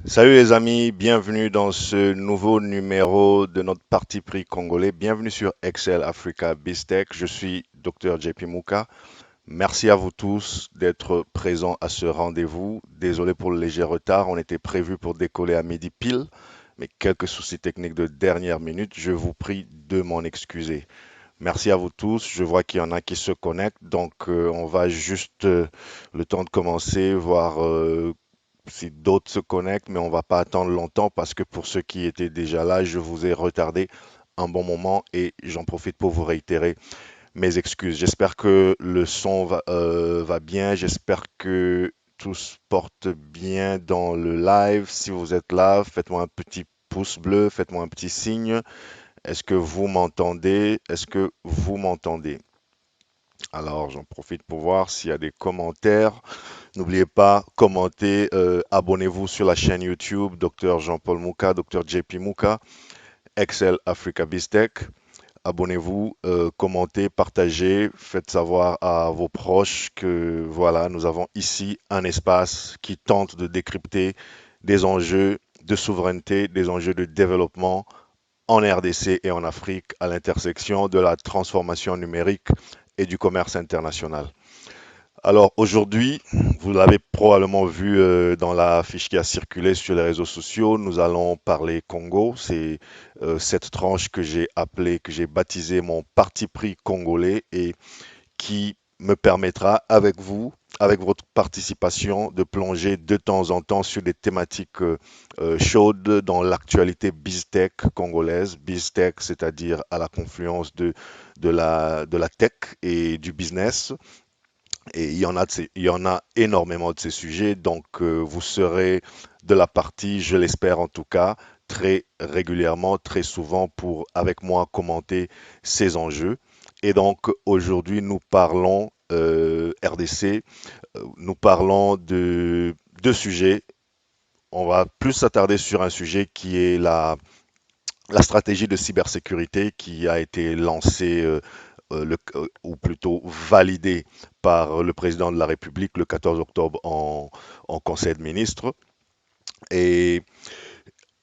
Salut les amis, bienvenue dans ce nouveau numéro de notre parti pris congolais. Bienvenue sur Excel Africa BizTech. Je suis Dr JP Mouka. Merci à vous tous d'être présents à ce rendez-vous. Désolé pour le léger retard, on était prévu pour décoller à midi pile, mais quelques soucis techniques de dernière minute. Je vous prie de m'en excuser. Merci à vous tous. Je vois qu'il y en a qui se connectent, donc on va juste le temps de commencer, voir si d'autres se connectent, mais on va pas attendre longtemps parce que pour ceux qui étaient déjà là, je vous ai retardé un bon moment et j'en profite pour vous réitérer mes excuses. J'espère que le son va bien, j'espère que tout se porte bien dans le live. Si vous êtes là, faites-moi un petit pouce bleu, faites-moi un petit signe. Est-ce que vous m'entendez? Est-ce que vous m'entendez? Alors, j'en profite pour voir s'il y a des commentaires. N'oubliez pas, commentez, abonnez-vous sur la chaîne YouTube Dr Jean-Paul Mouka, Dr JP Mouka, Excel Africa Biztech. Abonnez-vous, commentez, partagez, faites savoir à vos proches que voilà, nous avons ici un espace qui tente de décrypter des enjeux de souveraineté, des enjeux de développement en RDC et en Afrique à l'intersection de la transformation numérique et du commerce international. Alors aujourd'hui, vous l'avez probablement vu dans la fiche qui a circulé sur les réseaux sociaux, nous allons parler Congo. C'est cette tranche que j'ai appelée, que j'ai baptisée mon parti pris congolais et qui me permettra avec vous, avec votre participation, de plonger de temps en temps sur des thématiques chaudes dans l'actualité BizTech congolaise. BizTech, c'est-à-dire à la confluence de la tech et du business. Et il y en a énormément de ces sujets, donc vous serez de la partie, je l'espère en tout cas, très régulièrement, très souvent pour, avec moi, commenter ces enjeux. Et donc aujourd'hui, nous parlons RDC, nous parlons de deux sujets. On va plus s'attarder sur un sujet qui est la stratégie de cybersécurité qui a été lancée ou plutôt validée par le président de la République le 14 octobre en Conseil de ministres. Et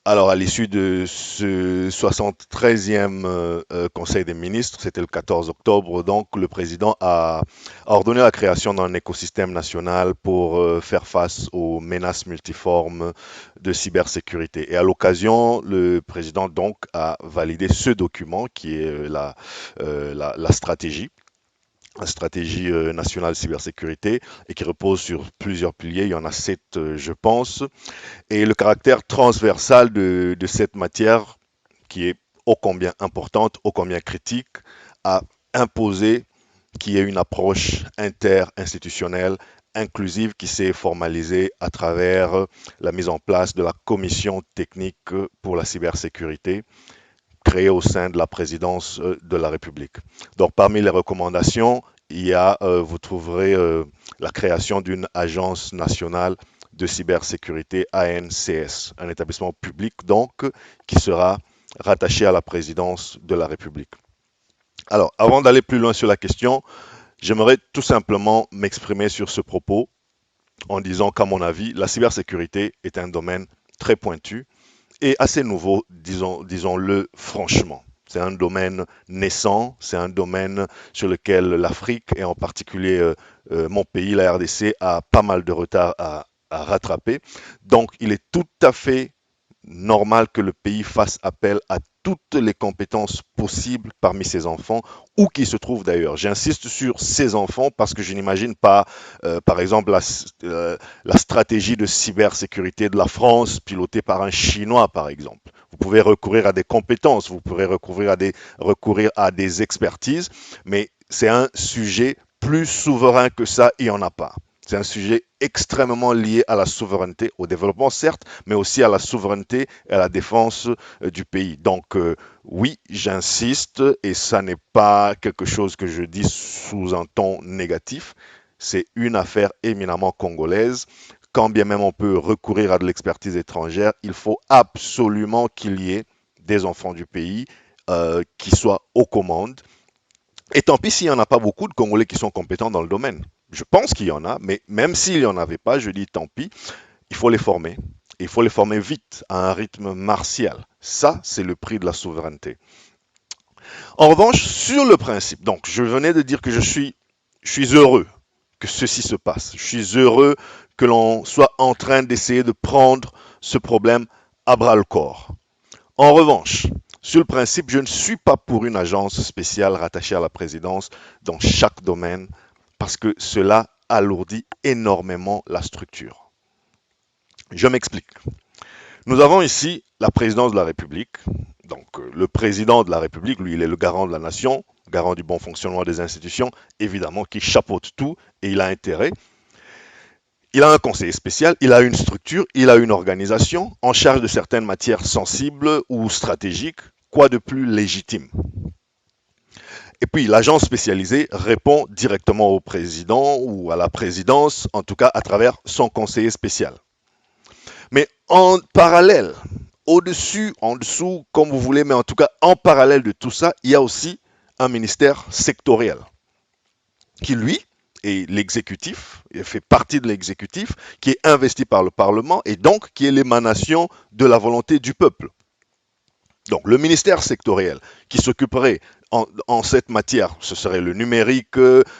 alors, à l'issue de ce 73e Conseil des ministres, c'était le 14 octobre, donc le président a ordonné la création d'un écosystème national pour faire face aux menaces multiformes de cybersécurité. Et à l'occasion, le président donc a validé ce document qui est la stratégie nationale cybersécurité et qui repose sur plusieurs piliers. Il y en a 7, je pense. Et le caractère transversal de cette matière, qui est ô combien importante, ô combien critique, a imposé qu'il y ait une approche inter-institutionnelle inclusive qui s'est formalisée à travers la mise en place de la commission technique pour la cybersécurité créée au sein de la présidence de la République. Donc parmi les recommandations, vous trouverez la création d'une agence nationale de cybersécurité ANCS, un établissement public donc qui sera rattaché à la présidence de la République. Alors, avant d'aller plus loin sur la question, j'aimerais tout simplement m'exprimer sur ce propos en disant qu'à mon avis, la cybersécurité est un domaine très pointu et assez nouveau, disons-le franchement. C'est un domaine naissant, c'est un domaine sur lequel l'Afrique et en particulier mon pays, la RDC, a pas mal de retard à rattraper. Donc, il est tout à fait normal que le pays fasse appel à toutes les compétences possibles parmi ses enfants, où qu'ils se trouvent d'ailleurs. J'insiste sur ses enfants parce que je n'imagine pas, par exemple, la stratégie de cybersécurité de la France pilotée par un Chinois, par exemple. Vous pouvez recourir à des compétences, vous pourrez recourir à des expertises, mais c'est un sujet plus souverain que ça, il n'y en a pas. C'est un sujet extrêmement lié à la souveraineté, au développement certes, mais aussi à la souveraineté et à la défense du pays. Donc oui, j'insiste, et ça n'est pas quelque chose que je dis sous un ton négatif, c'est une affaire éminemment congolaise. Quand bien même on peut recourir à de l'expertise étrangère, il faut absolument qu'il y ait des enfants du pays qui soient aux commandes. Et tant pis s'il n'y en a pas beaucoup de Congolais qui sont compétents dans le domaine. Je pense qu'il y en a, mais même s'il n'y en avait pas, je dis tant pis, il faut les former. Il faut les former vite, à un rythme martial. Ça, c'est le prix de la souveraineté. En revanche, sur le principe, donc je venais de dire que je suis heureux que ceci se passe. Je suis heureux que l'on soit en train d'essayer de prendre ce problème à bras le corps. En revanche, sur le principe, je ne suis pas pour une agence spéciale rattachée à la présidence dans chaque domaine parce que cela alourdit énormément la structure. Je m'explique. Nous avons ici la présidence de la République. Donc, le président de la République, lui, il est le garant de la nation, garant du bon fonctionnement des institutions, évidemment, qui chapeaute tout et il a intérêt. Il a un conseiller spécial, il a une structure, il a une organisation en charge de certaines matières sensibles ou stratégiques. Quoi de plus légitime? Et puis, l'agence spécialisée répond directement au président ou à la présidence, en tout cas à travers son conseiller spécial. Mais en parallèle, au-dessus, en dessous, comme vous voulez, mais en tout cas en parallèle de tout ça, il y a aussi un ministère sectoriel qui, lui, est l'exécutif, il fait partie de l'exécutif, qui est investi par le Parlement et donc qui est l'émanation de la volonté du peuple. Donc le ministère sectoriel qui s'occuperait en cette matière, ce serait le numérique,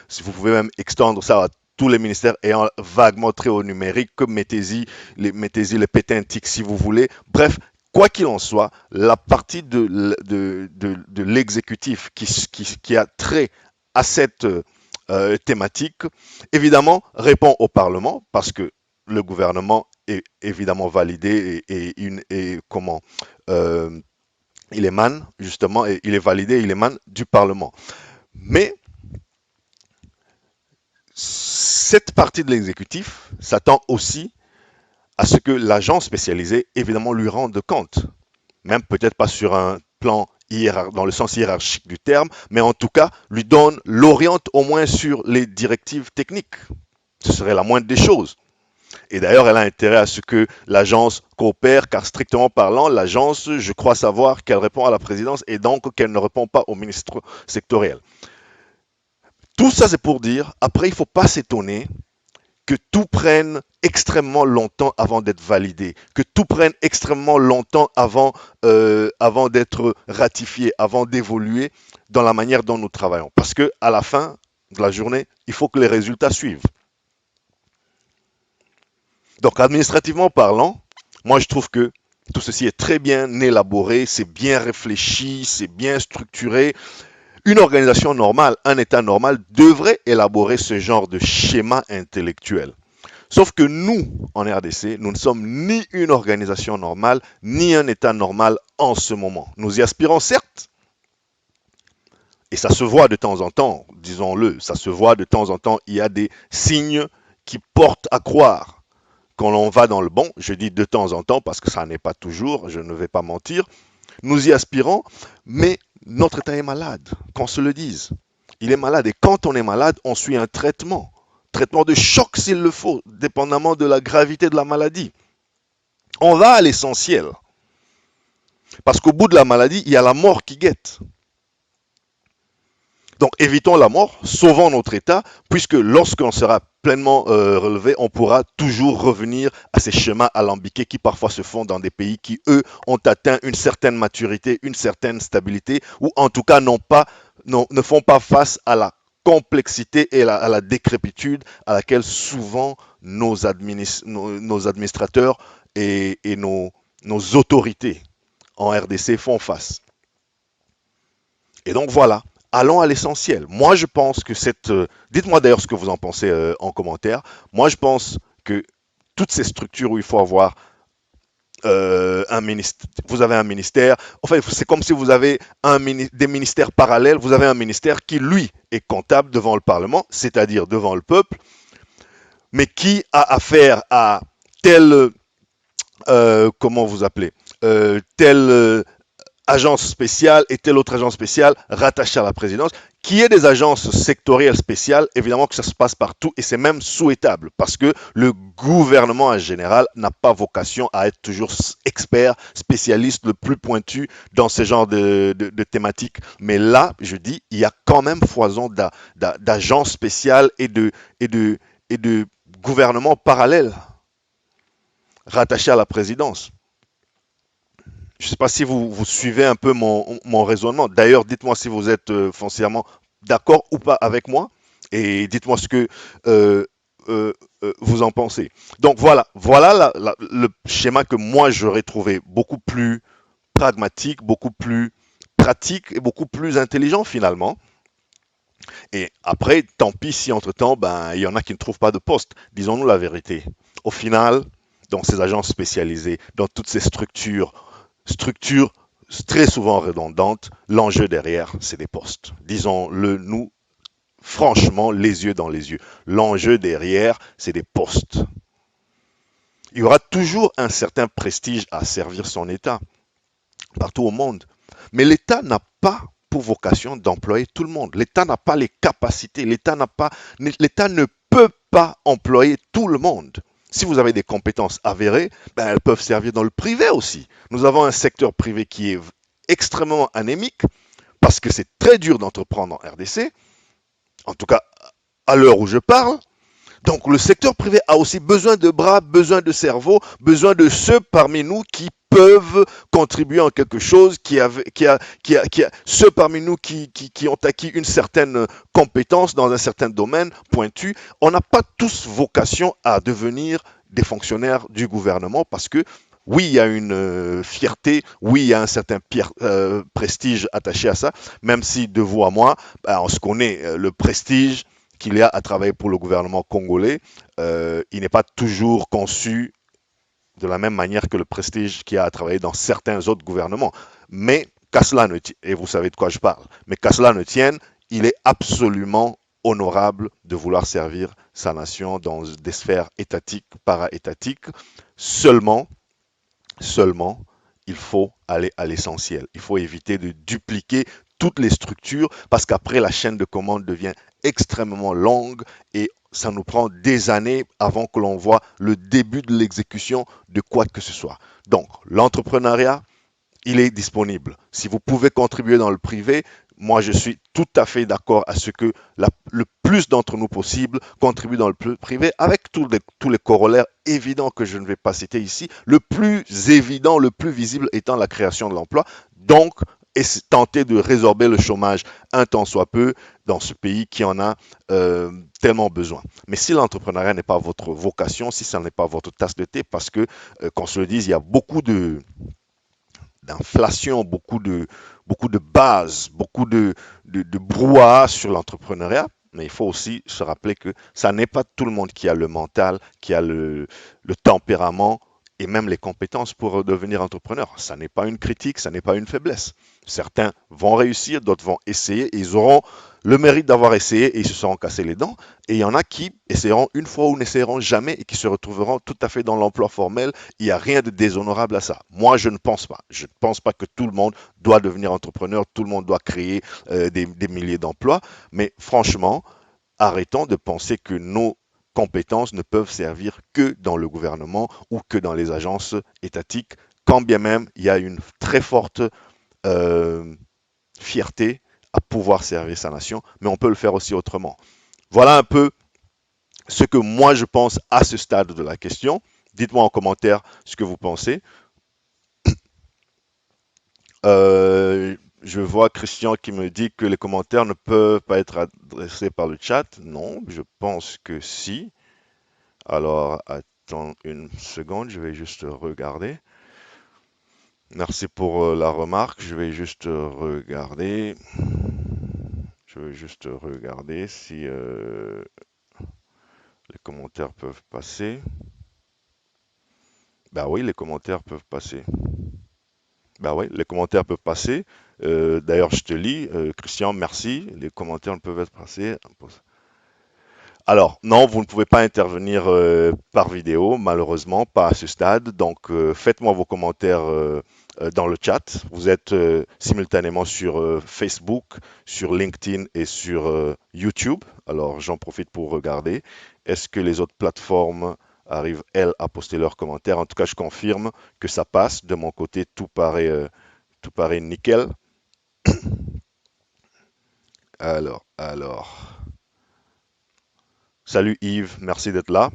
si vous pouvez même extendre ça à tous les ministères ayant vaguement trait au numérique, mettez-y les pétintiques si vous voulez. Bref, quoi qu'il en soit, la partie de l'exécutif qui a trait à cette thématique, évidemment, répond au Parlement parce que le gouvernement est évidemment validé et comment il émane justement, et il est validé, il émane du Parlement. Mais cette partie de l'exécutif s'attend aussi à ce que l'agent spécialisé, évidemment, lui rende compte. Même peut-être pas sur un plan dans le sens hiérarchique du terme, mais en tout cas, lui donne, l'oriente au moins sur les directives techniques. Ce serait la moindre des choses. Et d'ailleurs, elle a intérêt à ce que l'agence coopère, car strictement parlant, l'agence, je crois savoir qu'elle répond à la présidence et donc qu'elle ne répond pas au ministre sectoriel. Tout ça, c'est pour dire, après, il ne faut pas s'étonner que tout prenne extrêmement longtemps avant d'être validé, que tout prenne extrêmement longtemps avant d'être ratifié, avant d'évoluer dans la manière dont nous travaillons. Parce que à la fin de la journée, il faut que les résultats suivent. Donc, administrativement parlant, moi je trouve que tout ceci est très bien élaboré, c'est bien réfléchi, c'est bien structuré. Une organisation normale, un État normal devrait élaborer ce genre de schéma intellectuel. Sauf que nous, en RDC, nous ne sommes ni une organisation normale, ni un État normal en ce moment. Nous y aspirons certes, et ça se voit de temps en temps, disons-le, ça se voit de temps en temps, il y a des signes qui portent à croire quand l'on va dans le bon, je dis de temps en temps parce que ça n'est pas toujours, je ne vais pas mentir, nous y aspirons, mais notre État est malade, qu'on se le dise. Il est malade et quand on est malade, on suit un traitement. Traitement de choc s'il le faut, dépendamment de la gravité de la maladie. On va à l'essentiel. Parce qu'au bout de la maladie, il y a la mort qui guette. Donc évitons la mort, sauvons notre État, puisque lorsqu'on sera pleinement relevé, on pourra toujours revenir à ces schémas alambiqués qui parfois se font dans des pays qui, eux, ont atteint une certaine maturité, une certaine stabilité, ou en tout cas ne font pas face à la complexité et à la décrépitude à laquelle souvent nos administrateurs et nos autorités en RDC font face. Et donc voilà, allons à l'essentiel. Moi je pense que dites-moi d'ailleurs ce que vous en pensez en commentaire. Moi je pense que toutes ces structures où il faut avoir un ministère, vous avez un ministère, enfin c'est comme si vous avez des ministères parallèles, vous avez un ministère qui lui est comptable devant le Parlement, c'est-à-dire devant le peuple, mais qui a affaire à tel, comment vous appelez, tel agence spéciale et telle autre agence spéciale rattachée à la présidence, qui est des agences sectorielles spéciales, évidemment que ça se passe partout et c'est même souhaitable parce que le gouvernement en général n'a pas vocation à être toujours expert, spécialiste le plus pointu dans ce genre de thématiques. Mais là, je dis, il y a quand même foison d'agences spéciales et de gouvernements parallèles. rattachés à la présidence. Je ne sais pas si vous suivez un peu mon raisonnement. D'ailleurs, dites-moi si vous êtes foncièrement d'accord ou pas avec moi et dites-moi ce que euh, euh, vous en pensez. Donc voilà le schéma que moi j'aurais trouvé beaucoup plus pragmatique, beaucoup plus pratique et beaucoup plus intelligent finalement. Et après, tant pis si entre-temps, ben, il y en a qui ne trouvent pas de poste. Disons-nous la vérité. Au final, dans ces agences spécialisées, dans toutes ces structures très souvent redondantes, l'enjeu derrière, c'est des postes. Disons-le nous, franchement, les yeux dans les yeux. L'enjeu derrière, c'est des postes. Il y aura toujours un certain prestige à servir son État, partout au monde. Mais l'État n'a pas pour vocation d'employer tout le monde. L'État n'a pas les capacités. L'État ne peut pas employer tout le monde. Si vous avez des compétences avérées, ben elles peuvent servir dans le privé aussi. Nous avons un secteur privé qui est extrêmement anémique parce que c'est très dur d'entreprendre en RDC, en tout cas à l'heure où je parle. Donc le secteur privé a aussi besoin de bras, besoin de cerveaux, besoin de ceux parmi nous qui peuvent contribuer en quelque chose, ceux parmi nous qui ont acquis une certaine compétence dans un certain domaine pointu. On n'a pas tous vocation à devenir des fonctionnaires du gouvernement parce que oui, il y a une fierté, oui, il y a un certain prestige attaché à ça, même si de vous à moi, ben, on se connaît, le prestige qu'il y a à travailler pour le gouvernement congolais, il n'est pas toujours conçu de la même manière que le prestige qu'il y a à travailler dans certains autres gouvernements. Mais qu'à cela ne tienne, et vous savez de quoi je parle, mais qu'à cela ne tienne, il est absolument honorable de vouloir servir sa nation dans des sphères étatiques, para-étatiques. Seulement, seulement, il faut aller à l'essentiel. Il faut éviter de dupliquer toutes les structures parce qu'après, la chaîne de commande devient extrêmement longue et ça nous prend des années avant que l'on voit le début de l'exécution de quoi que ce soit. Donc, l'entrepreneuriat, il est disponible. Si vous pouvez contribuer dans le privé, moi je suis tout à fait d'accord à ce que le plus d'entre nous possible contribuent dans le privé avec tous les corollaires évidents que je ne vais pas citer ici. Le plus évident, le plus visible étant la création de l'emploi. Donc, et tenter de résorber le chômage un temps soit peu dans ce pays qui en a tellement besoin. Mais si l'entrepreneuriat n'est pas votre vocation, si ça n'est pas votre tasse de thé, parce que, qu'on se le dise, il y a beaucoup d'inflation, beaucoup de bases, beaucoup de brouhaha sur l'entrepreneuriat. Mais il faut aussi se rappeler que ça n'est pas tout le monde qui a le mental, qui a le tempérament et même les compétences pour devenir entrepreneur. Ça n'est pas une critique, ça n'est pas une faiblesse. Certains vont réussir, d'autres vont essayer et ils auront le mérite d'avoir essayé et ils se seront cassés les dents. Et il y en a qui essaieront une fois ou n'essaieront jamais et qui se retrouveront tout à fait dans l'emploi formel. Il n'y a rien de déshonorable à ça. Moi, je ne pense pas. Je ne pense pas que tout le monde doit devenir entrepreneur, tout le monde doit créer des milliers d'emplois. Mais franchement, arrêtons de penser que nos compétences ne peuvent servir que dans le gouvernement ou que dans les agences étatiques, quand bien même il y a une très forte euh, fierté à pouvoir servir sa nation, mais on peut le faire aussi autrement. Voilà un peu ce que moi je pense à ce stade de la question. Dites-moi en commentaire ce que vous pensez. Je vois Christian qui me dit que les commentaires ne peuvent pas être adressés par le chat. Non, je pense que si. Alors, attends une seconde, je vais juste regarder. Merci pour la remarque. Je vais juste regarder. Je vais juste regarder si les commentaires peuvent passer. Bah oui, les commentaires peuvent passer. Bah oui, les commentaires peuvent passer. D'ailleurs, je te lis, Christian, merci. Les commentaires ne peuvent être passés. Alors, non, vous ne pouvez pas intervenir par vidéo, malheureusement, pas à ce stade. Donc, faites-moi vos commentaires dans le chat. Vous êtes simultanément sur Facebook, sur LinkedIn et sur YouTube. Alors, j'en profite pour regarder. Est-ce que les autres plateformes arrivent, elles, à poster leurs commentaires? En tout cas, je confirme que ça passe. De mon côté, tout paraît nickel. Alors. Salut Yves, merci d'être là.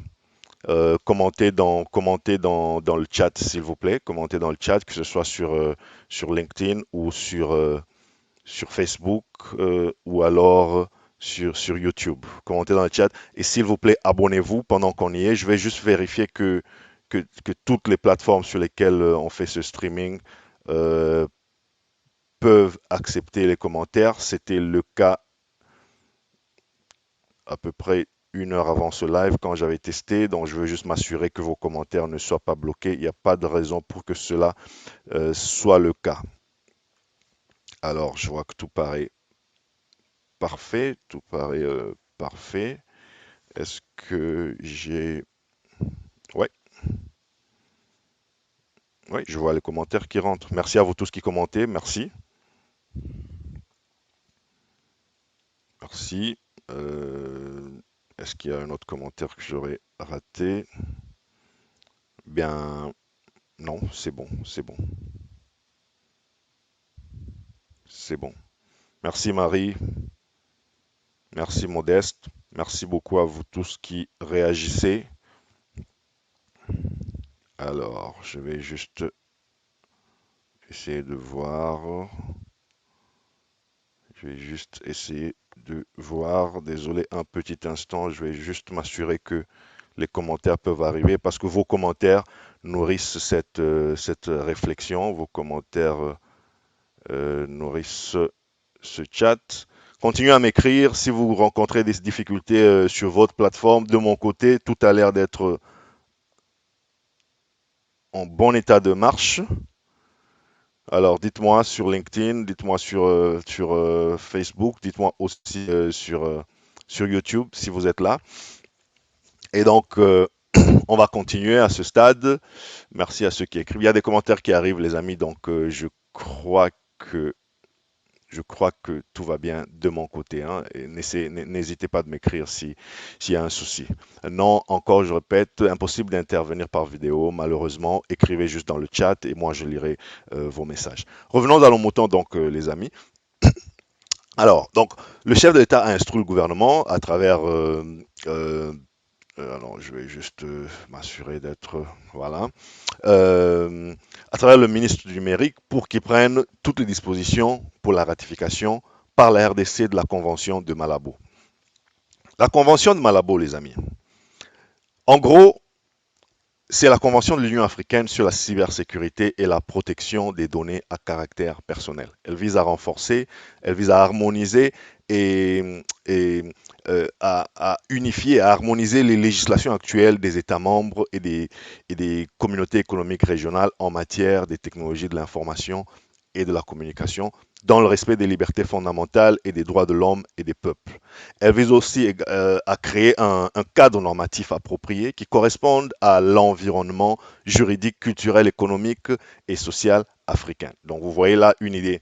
Commentez dans le chat, s'il vous plaît. Commentez dans le chat, que ce soit sur LinkedIn ou sur Facebook ou alors sur YouTube. Commentez dans le chat. Et s'il vous plaît, abonnez-vous pendant qu'on y est. Je vais juste vérifier que toutes les plateformes sur lesquelles on fait ce streaming euh, peuvent accepter les commentaires. C'était le cas à peu près une heure avant ce live quand j'avais testé. Donc, je veux juste m'assurer que vos commentaires ne soient pas bloqués. Il n'y a pas de raison pour que cela soit le cas. Alors, je vois que tout paraît parfait. Tout paraît parfait. Est-ce que j'ai... Ouais, ouais, je vois les commentaires qui rentrent. Merci à vous tous qui commentez. Merci. Merci. Est-ce qu'il y a un autre commentaire que j'aurais raté? Bien, non, c'est bon, c'est bon, c'est bon. Merci Marie, merci Modeste, merci beaucoup à vous tous qui réagissez. Alors, je vais juste essayer de voir. Je vais juste essayer de voir. Désolé, un petit instant, je vais juste m'assurer que les commentaires peuvent arriver parce que vos commentaires nourrissent cette réflexion. Vos commentaires nourrissent ce chat. Continuez à m'écrire si vous rencontrez des difficultés sur votre plateforme. De mon côté, tout a l'air d'être en bon état de marche. Alors, dites-moi sur LinkedIn, dites-moi sur Facebook, dites-moi aussi sur YouTube si vous êtes là. Et donc, on va continuer à ce stade. Merci à ceux qui écrivent. Il y a des commentaires qui arrivent, les amis. Donc, que je crois que tout va bien de mon côté, hein, et n'hésitez pas de m'écrire s'il y a un souci. Non, encore, je répète, impossible d'intervenir par vidéo, malheureusement. Écrivez juste dans le chat et moi, je lirai vos messages. Revenons à nos moutons, donc, les amis. Alors, donc, le chef de l'État a instruit le gouvernement à travers alors, je vais juste m'assurer d'être... Voilà. À travers le ministre du numérique pour qu'il prenne toutes les dispositions pour la ratification par la RDC de la Convention de Malabo. La Convention de Malabo, les amis. En gros, c'est la Convention de l'Union africaine sur la cybersécurité et la protection des données à caractère personnel. Elle vise à renforcer, elle vise à harmoniser et à unifier, à harmoniser les législations actuelles des États membres et des communautés économiques régionales en matière des technologies de l'information et de la communication dans le respect des libertés fondamentales et des droits de l'homme et des peuples. Elle vise aussi à créer un cadre normatif approprié qui corresponde à l'environnement juridique, culturel, économique et social africain. Donc vous voyez là une idée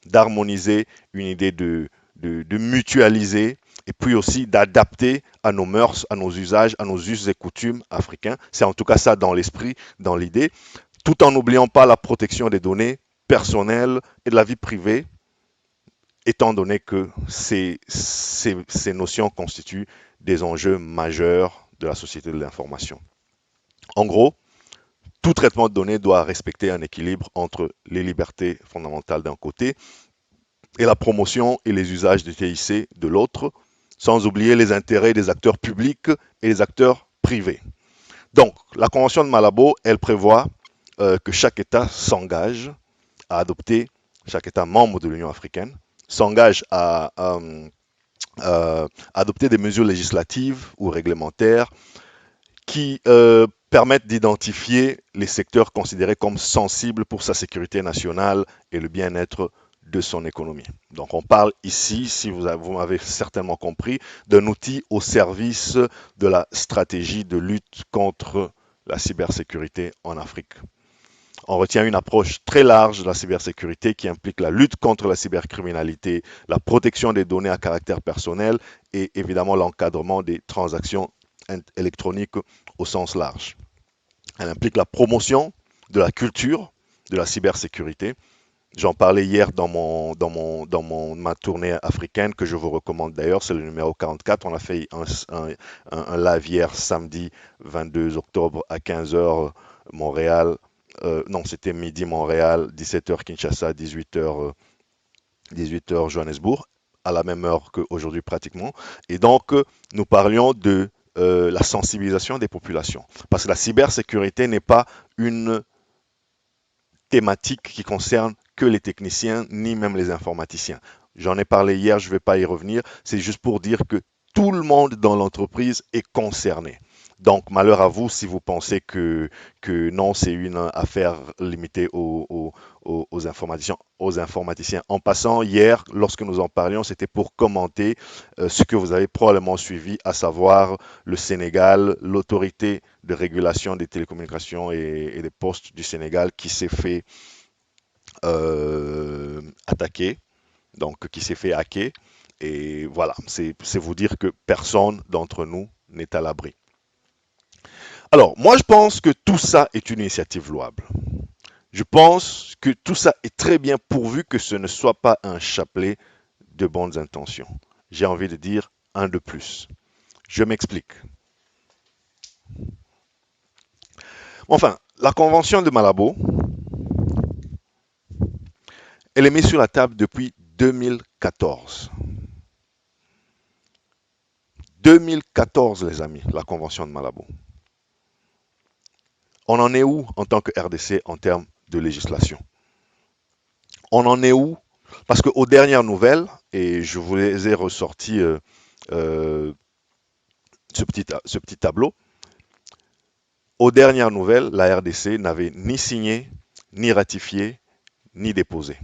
d'harmoniser, une idée de mutualiser et puis aussi d'adapter à nos mœurs, à nos usages, à nos us et coutumes africains. C'est en tout cas ça dans l'esprit, dans l'idée, tout en n'oubliant pas la protection des données personnelles et de la vie privée, étant donné que ces notions constituent des enjeux majeurs de la société de l'information. En gros, tout traitement de données doit respecter un équilibre entre les libertés fondamentales d'un côté et la promotion et les usages du TIC de l'autre, sans oublier les intérêts des acteurs publics et des acteurs privés. Donc, la Convention de Malabo, elle prévoit que chaque État s'engage à adopter, chaque État membre de l'Union africaine, s'engage à adopter des mesures législatives ou réglementaires qui permettent d'identifier les secteurs considérés comme sensibles pour sa sécurité nationale et le bien-être de son économie. Donc on parle ici, si vous m'avez certainement compris, d'un outil au service de la stratégie de lutte contre la cybersécurité en Afrique. On retient une approche très large de la cybersécurité qui implique la lutte contre la cybercriminalité, la protection des données à caractère personnel et évidemment l'encadrement des transactions électroniques au sens large. Elle implique la promotion de la culture de la cybersécurité, J'en parlais hier ma tournée africaine que je vous recommande d'ailleurs, c'est le numéro 44. On a fait un live hier samedi 22 octobre à 15 heures Montréal. Non, c'était midi Montréal, 17 heures Kinshasa, 18 heures Johannesburg, à la même heure qu'aujourd'hui pratiquement. Et donc, nous parlions de la sensibilisation des populations. Parce que la cybersécurité n'est pas une thématique qui concerne que les techniciens, ni même les informaticiens. J'en ai parlé hier, je ne vais pas y revenir. C'est juste pour dire que tout le monde dans l'entreprise est concerné. Donc, malheur à vous si vous pensez que non, c'est une affaire limitée aux informaticiens. En passant, hier, lorsque nous en parlions, c'était pour commenter ce que vous avez probablement suivi, à savoir le Sénégal, l'autorité de régulation des télécommunications et des postes du Sénégal qui s'est fait attaquer, donc qui s'est fait hacker. Et voilà, c'est vous dire que personne d'entre nous n'est à l'abri. Alors, moi, je pense que tout ça est une initiative louable. Je pense que tout ça est très bien pourvu que ce ne soit pas un chapelet de bonnes intentions. J'ai envie de dire un de plus. Je m'explique. Enfin, la convention de Malabo, elle est mise sur la table depuis 2014. 2014, les amis, la convention de Malabo. On en est où en tant que RDC en termes de législation? On en est où? Parce qu'aux dernières nouvelles, et je vous les ai ressortis euh, ce petit tableau, aux dernières nouvelles, la RDC n'avait ni signé, ni ratifié, ni déposé.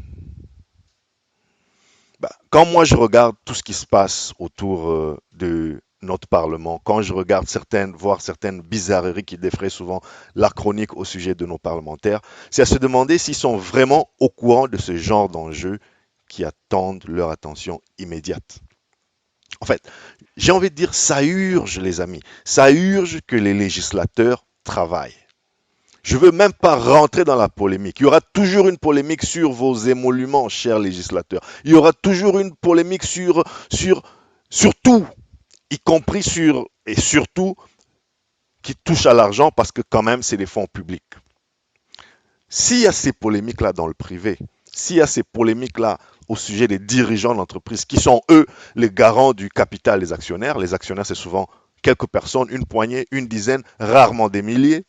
Quand moi je regarde tout ce qui se passe autour de notre Parlement, quand je regarde voire certaines bizarreries qui défraient souvent la chronique au sujet de nos parlementaires, c'est à se demander s'ils sont vraiment au courant de ce genre d'enjeux qui attendent leur attention immédiate. En fait, j'ai envie de dire, ça urge les amis, ça urge que les législateurs travaillent. Je ne veux même pas rentrer dans la polémique. Il y aura toujours une polémique sur vos émoluments, chers législateurs. Il y aura toujours une polémique sur tout, y compris et surtout qui touche à l'argent parce que quand même c'est des fonds publics. S'il y a ces polémiques-là dans le privé, s'il y a ces polémiques-là au sujet des dirigeants d'entreprise qui sont eux les garants du capital des actionnaires, les actionnaires c'est souvent quelques personnes, une poignée, une dizaine, rarement des milliers.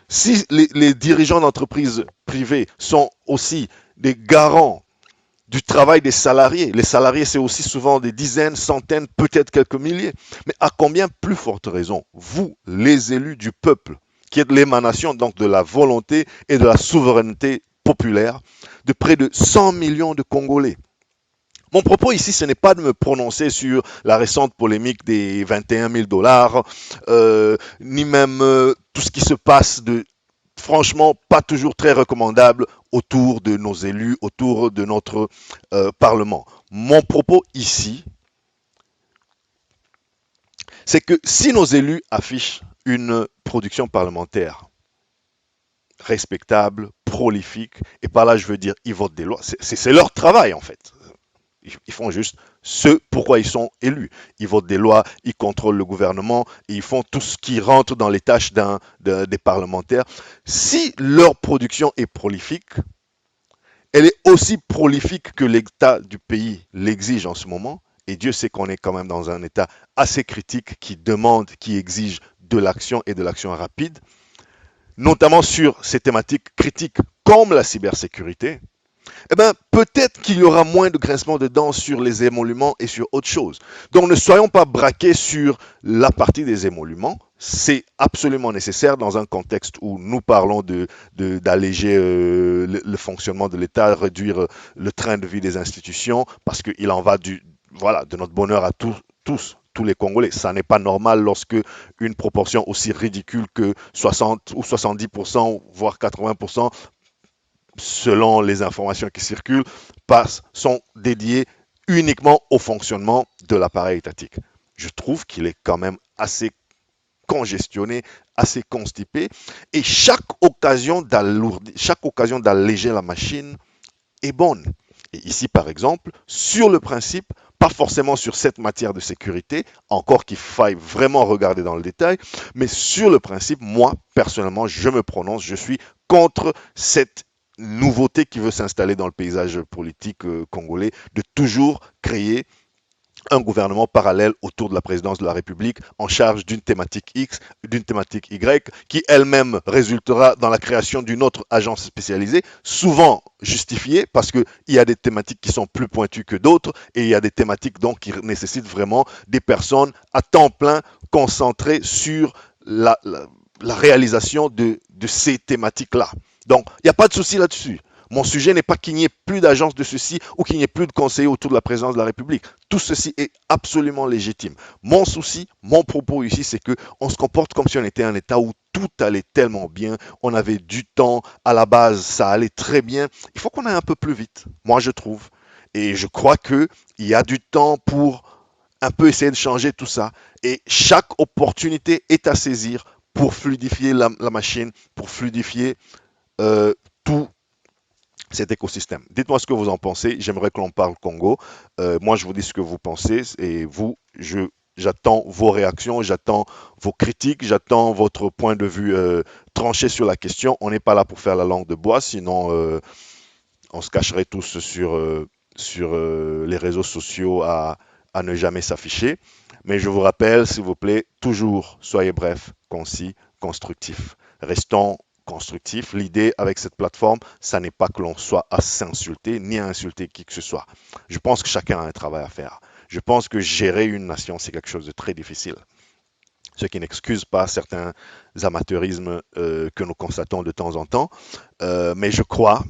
Si les dirigeants d'entreprises privées sont aussi des garants du travail des salariés, les salariés c'est aussi souvent des dizaines, centaines, peut-être quelques milliers, mais à combien plus forte raison, vous, les élus du peuple, qui êtes l'émanation donc de la volonté et de la souveraineté populaire de près de 100 millions de Congolais. Mon propos ici, ce n'est pas de me prononcer sur la récente polémique des 21 000 dollars, ni même tout ce qui se passe de franchement pas toujours très recommandable autour de nos élus, autour de notre Parlement. Mon propos ici, c'est que si nos élus affichent une production parlementaire respectable, prolifique, et par là je veux dire, ils votent des lois, c'est leur travail en fait. Ils font juste ce pourquoi ils sont élus. Ils votent des lois, ils contrôlent le gouvernement, ils font tout ce qui rentre dans les tâches des parlementaires. Si leur production est prolifique, elle est aussi prolifique que l'état du pays l'exige en ce moment. Et Dieu sait qu'on est quand même dans un état assez critique qui demande, qui exige de l'action et de l'action rapide, notamment sur ces thématiques critiques comme la cybersécurité. Eh bien, peut-être qu'il y aura moins de grincement de dents sur les émoluments et sur autre chose. Donc, ne soyons pas braqués sur la partie des émoluments. C'est absolument nécessaire dans un contexte où nous parlons d'alléger le fonctionnement de l'État, réduire le train de vie des institutions, parce qu'il en va voilà, de notre bonheur à tous les Congolais. Ça n'est pas normal lorsque une proportion aussi ridicule que 60 ou 70%, voire 80%, selon les informations qui circulent, sont dédiés uniquement au fonctionnement de l'appareil étatique. Je trouve qu'il est quand même assez congestionné, assez constipé et chaque occasion d'alléger la machine est bonne. Et ici, par exemple, sur le principe, pas forcément sur cette matière de sécurité, encore qu'il faille vraiment regarder dans le détail, mais sur le principe, moi, personnellement, je me prononce, je suis contre cette nouveauté qui veut s'installer dans le paysage politique congolais, de toujours créer un gouvernement parallèle autour de la présidence de la République en charge d'une thématique X, d'une thématique Y, qui elle-même résultera dans la création d'une autre agence spécialisée, souvent justifiée parce qu'il y a des thématiques qui sont plus pointues que d'autres et il y a des thématiques donc qui nécessitent vraiment des personnes à temps plein concentrées sur la réalisation de ces thématiques-là. Donc, il n'y a pas de souci là-dessus. Mon sujet n'est pas qu'il n'y ait plus d'agences de ceci ou qu'il n'y ait plus de conseillers autour de la présidence de la République. Tout ceci est absolument légitime. Mon souci, mon propos ici, c'est que on se comporte comme si on était un État où tout allait tellement bien, on avait du temps, à la base, ça allait très bien. Il faut qu'on aille un peu plus vite, moi je trouve. Et je crois qu'il y a du temps pour un peu essayer de changer tout ça. Et chaque opportunité est à saisir pour fluidifier la machine, pour fluidifier tout cet écosystème. Dites-moi ce que vous en pensez. J'aimerais que l'on parle Congo. Moi, je vous dis ce que vous pensez et vous, j'attends vos réactions, j'attends vos critiques, j'attends votre point de vue tranché sur la question. On n'est pas là pour faire la langue de bois, sinon on se cacherait tous sur les réseaux sociaux à ne jamais s'afficher. Mais je vous rappelle, s'il vous plaît, toujours soyez bref, concis, constructif. Restons constructifs. L'idée avec cette plateforme, ça n'est pas que l'on soit à s'insulter ni à insulter qui que ce soit. Je pense que chacun a un travail à faire. Je pense que gérer une nation, c'est quelque chose de très difficile. Ce qui n'excuse pas certains amateurismes que nous constatons de temps en temps. Mais je crois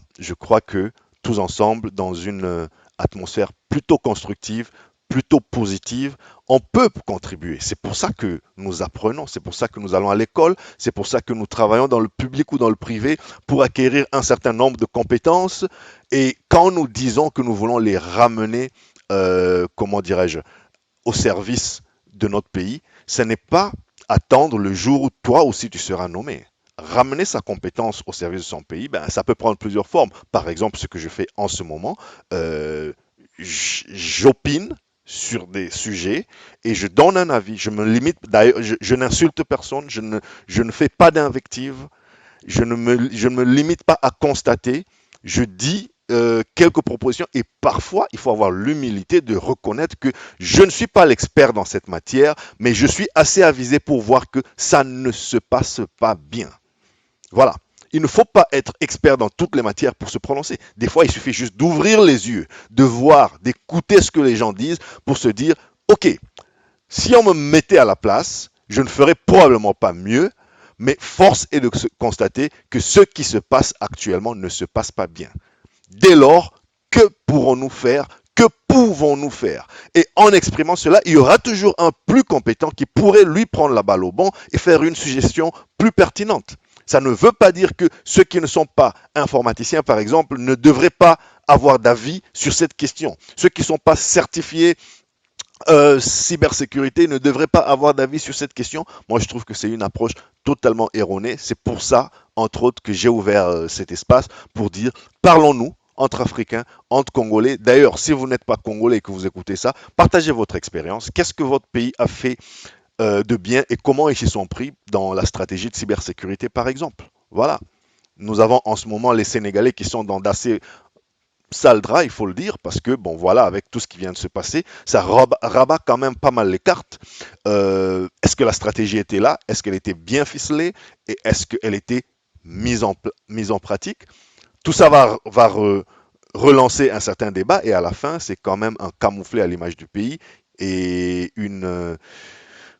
que tous ensemble, dans une atmosphère plutôt constructive, plutôt positive, on peut contribuer. C'est pour ça que nous apprenons, c'est pour ça que nous allons à l'école, c'est pour ça que nous travaillons dans le public ou dans le privé pour acquérir un certain nombre de compétences. Et quand nous disons que nous voulons les ramener, comment dirais-je, au service de notre pays, ce n'est pas attendre le jour où toi aussi tu seras nommé. Ramener sa compétence au service de son pays, ben, ça peut prendre plusieurs formes. Par exemple, ce que je fais en ce moment, j'opine sur des sujets et je donne un avis. Je me limite, d'ailleurs, je n'insulte personne, je ne fais pas d'invective, je ne me limite pas à constater, je dis quelques propositions et parfois il faut avoir l'humilité de reconnaître que je ne suis pas l'expert dans cette matière, mais je suis assez avisé pour voir que ça ne se passe pas bien. Voilà. Il ne faut pas être expert dans toutes les matières pour se prononcer. Des fois, il suffit juste d'ouvrir les yeux, de voir, d'écouter ce que les gens disent pour se dire, OK, si on me mettait à la place, je ne ferais probablement pas mieux, mais force est de constater que ce qui se passe actuellement ne se passe pas bien. Dès lors, que pourrons-nous faire? Que pouvons-nous faire? Et en exprimant cela, il y aura toujours un plus compétent qui pourrait lui prendre la balle au bon et faire une suggestion plus pertinente. Ça ne veut pas dire que ceux qui ne sont pas informaticiens, par exemple, ne devraient pas avoir d'avis sur cette question. Ceux qui ne sont pas certifiés cybersécurité ne devraient pas avoir d'avis sur cette question. Moi, je trouve que c'est une approche totalement erronée. C'est pour ça, entre autres, que j'ai ouvert cet espace pour dire, parlons-nous entre Africains, entre Congolais. D'ailleurs, si vous n'êtes pas Congolais et que vous écoutez ça, partagez votre expérience. Qu'est-ce que votre pays a fait de bien et comment ils s'y sont pris dans la stratégie de cybersécurité, par exemple. Voilà. Nous avons en ce moment les Sénégalais qui sont dans d'assez sale drap, il faut le dire, parce que, bon, voilà, avec tout ce qui vient de se passer, ça rabat quand même pas mal les cartes. Est-ce que la stratégie était là? Est-ce qu'elle était bien ficelée? Et est-ce qu'elle était mise en pratique? Tout ça va relancer un certain débat, et à la fin, c'est quand même un camouflet à l'image du pays et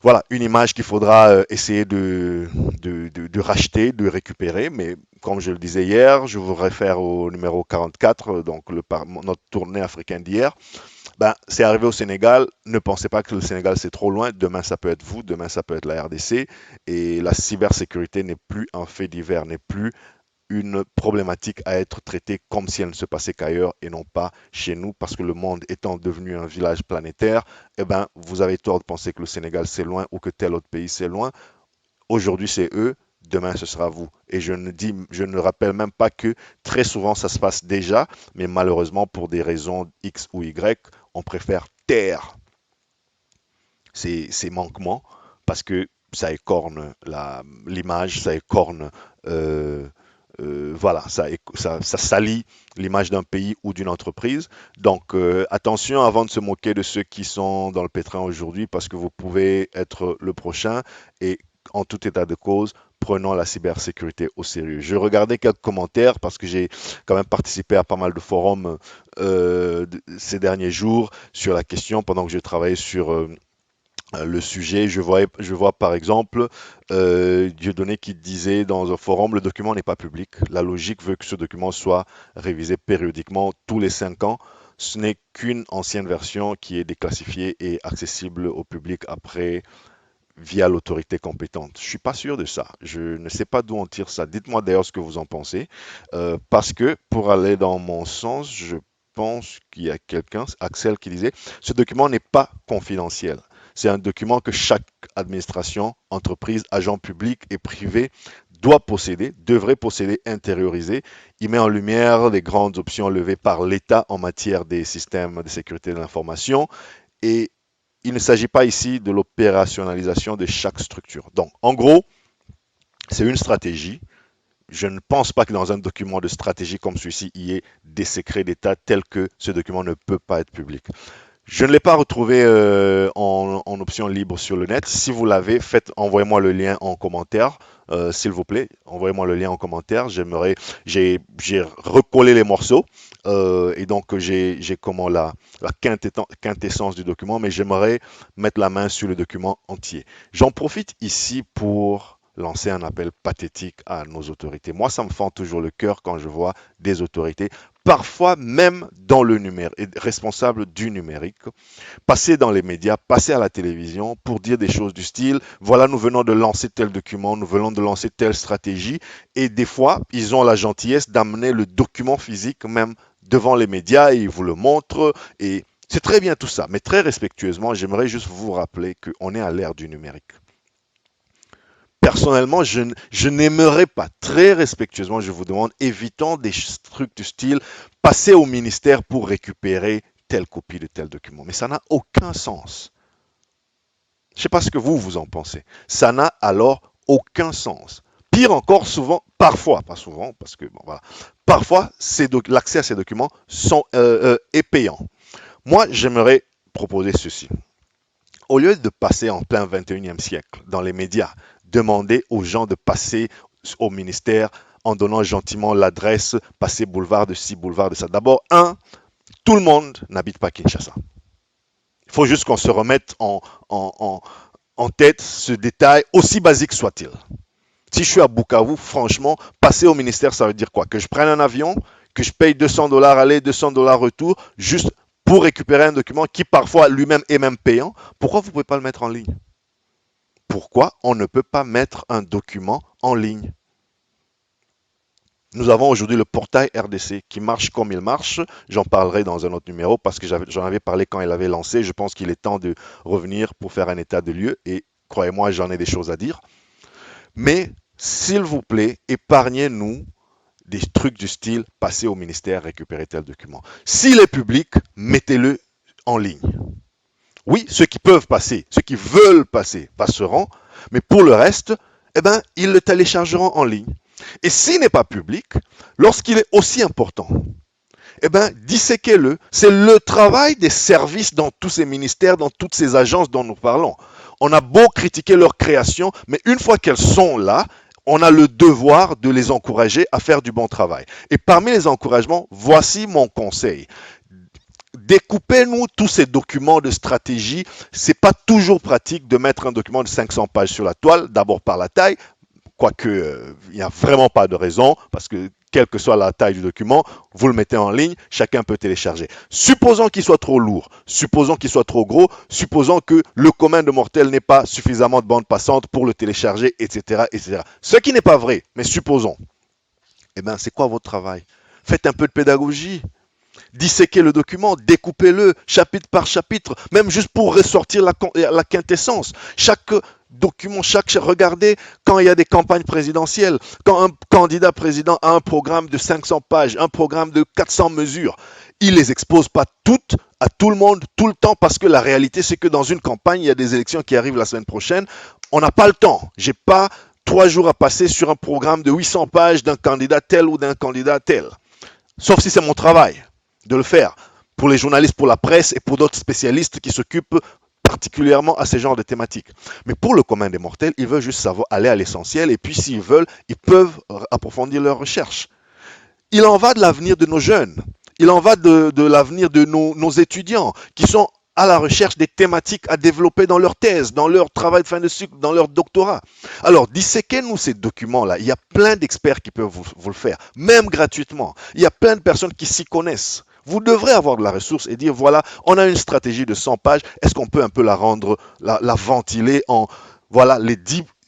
voilà, une image qu'il faudra essayer de racheter, de récupérer. Mais comme je le disais hier, je vous réfère au numéro 44, donc notre tournée africaine d'hier. Ben, c'est arrivé au Sénégal. Ne pensez pas que le Sénégal c'est trop loin. Demain ça peut être vous, demain ça peut être la RDC. Et la cybersécurité n'est plus un fait divers, n'est plus une problématique à être traitée comme si elle ne se passait qu'ailleurs et non pas chez nous, parce que le monde étant devenu un village planétaire, eh ben, vous avez tort de penser que le Sénégal c'est loin ou que tel autre pays c'est loin. Aujourd'hui, c'est eux, demain, ce sera vous. Et je ne rappelle même pas que très souvent, ça se passe déjà, mais malheureusement, pour des raisons X ou Y, on préfère taire ces manquements parce que ça écorne l'image, ça écorne, euh, voilà, ça salit l'image d'un pays ou d'une entreprise. Donc, attention avant de se moquer de ceux qui sont dans le pétrin aujourd'hui parce que vous pouvez être le prochain et en tout état de cause, prenons la cybersécurité au sérieux. Je regardais quelques commentaires parce que j'ai quand même participé à pas mal de forums ces derniers jours sur la question pendant que je travaillais sur le sujet. Je vois par exemple Dieudonné qui disait dans un forum, le document n'est pas public. La logique veut que ce document soit révisé périodiquement tous les 5 ans. Ce n'est qu'une ancienne version qui est déclassifiée et accessible au public après via l'autorité compétente. Je suis pas sûr de ça. Je ne sais pas d'où on tire ça. Dites-moi d'ailleurs ce que vous en pensez. Parce que pour aller dans mon sens, je pense qu'il y a quelqu'un, Axel, qui disait, ce document n'est pas confidentiel. C'est un document que chaque administration, entreprise, agent public et privé doit posséder, devrait posséder, intérioriser. Il met en lumière les grandes options levées par l'État en matière des systèmes de sécurité de l'information et il ne s'agit pas ici de l'opérationnalisation de chaque structure. Donc, en gros, c'est une stratégie. Je ne pense pas que dans un document de stratégie comme celui-ci, il y ait des secrets d'État tels que ce document ne peut pas être public. Je ne l'ai pas retrouvé en option libre sur le net. Si vous l'avez, envoyez-moi le lien en commentaire, s'il vous plaît. Envoyez-moi le lien en commentaire. J'ai recollé les morceaux et donc j'ai comment la quintessence du document, mais j'aimerais mettre la main sur le document entier. J'en profite ici pour lancer un appel pathétique à nos autorités. Moi, ça me fend toujours le cœur quand je vois des autorités parfois même dans le numérique, responsable du numérique, passer dans les médias, passer à la télévision pour dire des choses du style, voilà, nous venons de lancer tel document, nous venons de lancer telle stratégie, et des fois, ils ont la gentillesse d'amener le document physique même devant les médias et ils vous le montrent, et c'est très bien tout ça, mais très respectueusement, j'aimerais juste vous rappeler qu'on est à l'ère du numérique. Personnellement, je n'aimerais pas, très respectueusement, je vous demande, évitons des trucs du style passer au ministère pour récupérer telle copie de tel document. Mais ça n'a aucun sens. Je ne sais pas ce que vous en pensez. Ça n'a alors aucun sens. Pire encore, souvent, parfois, pas souvent, parce que bon, voilà, parfois, l'accès à ces documents est payant. Moi, j'aimerais proposer ceci. Au lieu de passer en plein 21e siècle dans les médias, demander aux gens de passer au ministère en donnant gentiment l'adresse, passer boulevard de ci, boulevard de ça. D'abord, tout le monde n'habite pas Kinshasa. Il faut juste qu'on se remette en tête ce détail, aussi basique soit-il. Si je suis à Bukavu, franchement, passer au ministère, ça veut dire quoi? Que je prenne un avion, que je paye $200 aller, $200 retour, juste pour récupérer un document qui parfois lui-même est même payant. Pourquoi vous ne pouvez pas le mettre en ligne? Pourquoi on ne peut pas mettre un document en ligne? Nous avons aujourd'hui le portail RDC qui marche comme il marche. J'en parlerai dans un autre numéro parce que j'en avais parlé quand il avait lancé. Je pense qu'il est temps de revenir pour faire un état de lieu et croyez-moi, j'en ai des choses à dire. Mais s'il vous plaît, épargnez-nous des trucs du style passer au ministère, récupérer tel document. S'il est public, mettez-le en ligne. Oui, ceux qui peuvent passer, ceux qui veulent passer, passeront, mais pour le reste, eh ben, ils le téléchargeront en ligne. Et s'il n'est pas public, lorsqu'il est aussi important, eh ben, disséquez-le. C'est le travail des services dans tous ces ministères, dans toutes ces agences dont nous parlons. On a beau critiquer leur création, mais une fois qu'elles sont là, on a le devoir de les encourager à faire du bon travail. Et parmi les encouragements, voici mon conseil. Découpez-nous tous ces documents de stratégie. C'est pas toujours pratique de mettre un document de 500 pages sur la toile, d'abord par la taille, quoique il n'y a vraiment pas de raison, parce que quelle que soit la taille du document, vous le mettez en ligne, chacun peut télécharger. Supposons qu'il soit trop lourd, supposons qu'il soit trop gros, supposons que le commun de mortel n'ait pas suffisamment de bande passante pour le télécharger, etc., etc. Ce qui n'est pas vrai, mais supposons. Eh bien, c'est quoi votre travail? Faites un peu de pédagogie. Disséquez le document, découpez-le chapitre par chapitre, même juste pour ressortir la quintessence. document regardez quand il y a des campagnes présidentielles, quand un candidat président a un programme de 500 pages, un programme de 400 mesures, il les expose pas toutes à tout le monde, tout le temps, parce que la réalité, c'est que dans une campagne, il y a des élections qui arrivent la semaine prochaine. On n'a pas le temps. J'ai pas 3 jours à passer sur un programme de 800 pages d'un candidat tel ou d'un candidat tel. Sauf si c'est mon travail de le faire. Pour les journalistes, pour la presse et pour d'autres spécialistes qui s'occupent particulièrement à ces genres de thématiques. Mais pour le commun des mortels, ils veulent juste savoir aller à l'essentiel et puis s'ils veulent, ils peuvent approfondir leurs recherches. Il en va de l'avenir de nos jeunes. Il en va de l'avenir de nos étudiants qui sont à la recherche des thématiques à développer dans leur thèse, dans leur travail de fin de cycle, dans leur doctorat. Alors, disséquez-nous ces documents-là. Il y a plein d'experts qui peuvent vous le faire, même gratuitement. Il y a plein de personnes qui s'y connaissent. Vous devrez avoir de la ressource et dire, voilà, on a une stratégie de 100 pages, est-ce qu'on peut un peu la rendre, la ventiler en, voilà,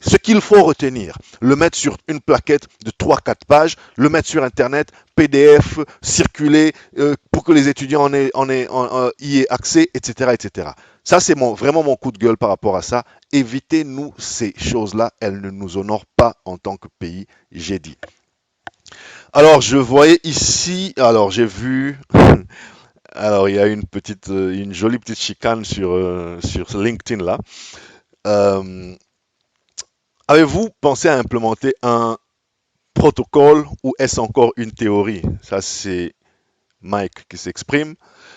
ce qu'il faut retenir, le mettre sur une plaquette de 3-4 pages, le mettre sur Internet, PDF, circuler pour que les étudiants y aient accès, etc., etc. Ça, c'est vraiment mon coup de gueule par rapport à ça. Évitez-nous ces choses-là. Elles ne nous honorent pas en tant que pays, j'ai dit. Alors, je voyais ici, alors j'ai vu, alors il y a une jolie petite chicane sur LinkedIn là. Euh, Avez-vous pensé à implémenter un protocole ou est-ce encore une théorie? Ça, c'est Mike qui s'exprime.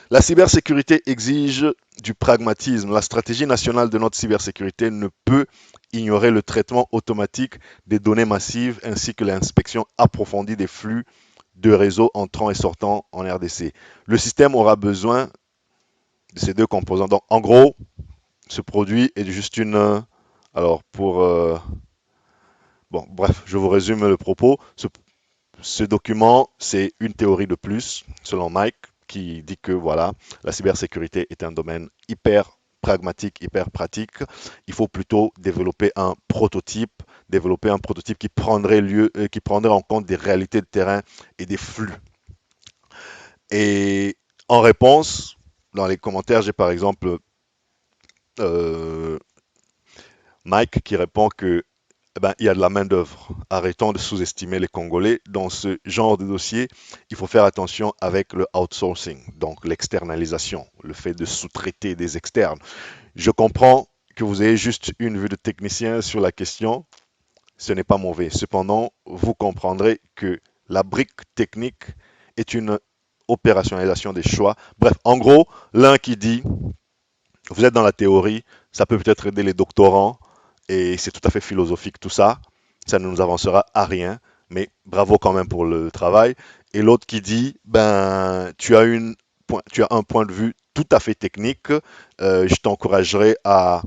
La cybersécurité exige du pragmatisme. La stratégie nationale de notre cybersécurité ne peut ignorer le traitement automatique des données massives ainsi que l'inspection approfondie des flux de réseaux entrant et sortant en RDC. Le système aura besoin de ces deux composants. Donc, en gros, ce produit est juste alors, bon, bref, je vous résume le propos. Ce document, c'est une théorie de plus, selon Mike, qui dit que voilà, la cybersécurité est un domaine hyper pragmatique, hyper pratique. Il faut plutôt développer un prototype qui prendrait en compte des réalités de terrain et des flux. Et en réponse, dans les commentaires, j'ai par exemple euh, Mike qui répond que eh ben, il y a de la main-d'œuvre. Arrêtons de sous-estimer les Congolais. Dans ce genre de dossier, il faut faire attention avec le outsourcing, donc l'externalisation, le fait de sous-traiter des externes. Je comprends que vous ayez juste une vue de technicien sur la question, ce n'est pas mauvais. Cependant, vous comprendrez que la brique technique est une opérationnalisation des choix. Bref, en gros, l'un qui dit, vous êtes dans la théorie, ça peut peut-être aider les doctorants, et c'est tout à fait philosophique tout ça. Ça ne nous avancera à rien, mais bravo quand même pour le travail. Et l'autre qui dit, ben, tu as un point de vue tout à fait technique. Je t'encouragerais à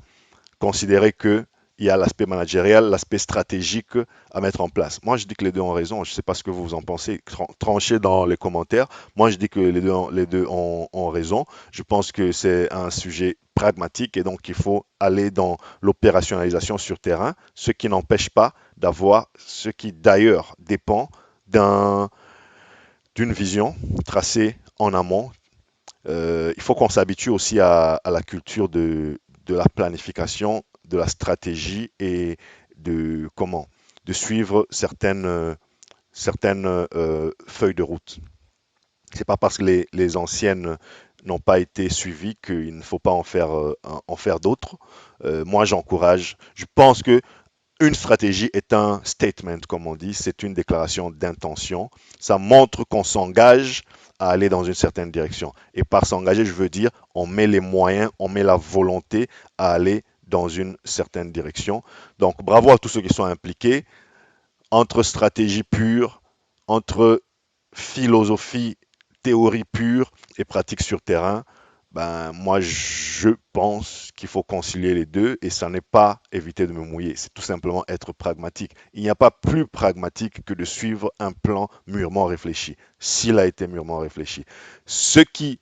considérer que il y a l'aspect managérial, l'aspect stratégique à mettre en place. Moi, je dis que les deux ont raison. Je ne sais pas ce que vous en pensez. Tranchez dans les commentaires. Moi, je dis que les deux ont raison. Je pense que c'est un sujet pragmatique et donc il faut aller dans l'opérationnalisation sur terrain, ce qui n'empêche pas d'avoir ce qui d'ailleurs dépend d'une vision tracée en amont. Il faut qu'on s'habitue aussi à la culture de la planification, de la stratégie et de suivre certaines feuilles de route. C'est pas parce que les anciennes n'ont pas été suivies qu'il ne faut pas en faire d'autres. Moi, j'encourage. Je pense que une stratégie est un statement, comme on dit, c'est une déclaration d'intention. Ça montre qu'on s'engage à aller dans une certaine direction. Et par s'engager, je veux dire, on met les moyens, on met la volonté à aller dans une certaine direction. Donc, bravo à tous ceux qui sont impliqués. Entre stratégie pure, entre philosophie, théorie pure et pratique sur terrain, ben, moi, je pense qu'il faut concilier les deux et ça n'est pas éviter de me mouiller, c'est tout simplement être pragmatique. Il n'y a pas plus pragmatique que de suivre un plan mûrement réfléchi, s'il a été mûrement réfléchi. Ceux qui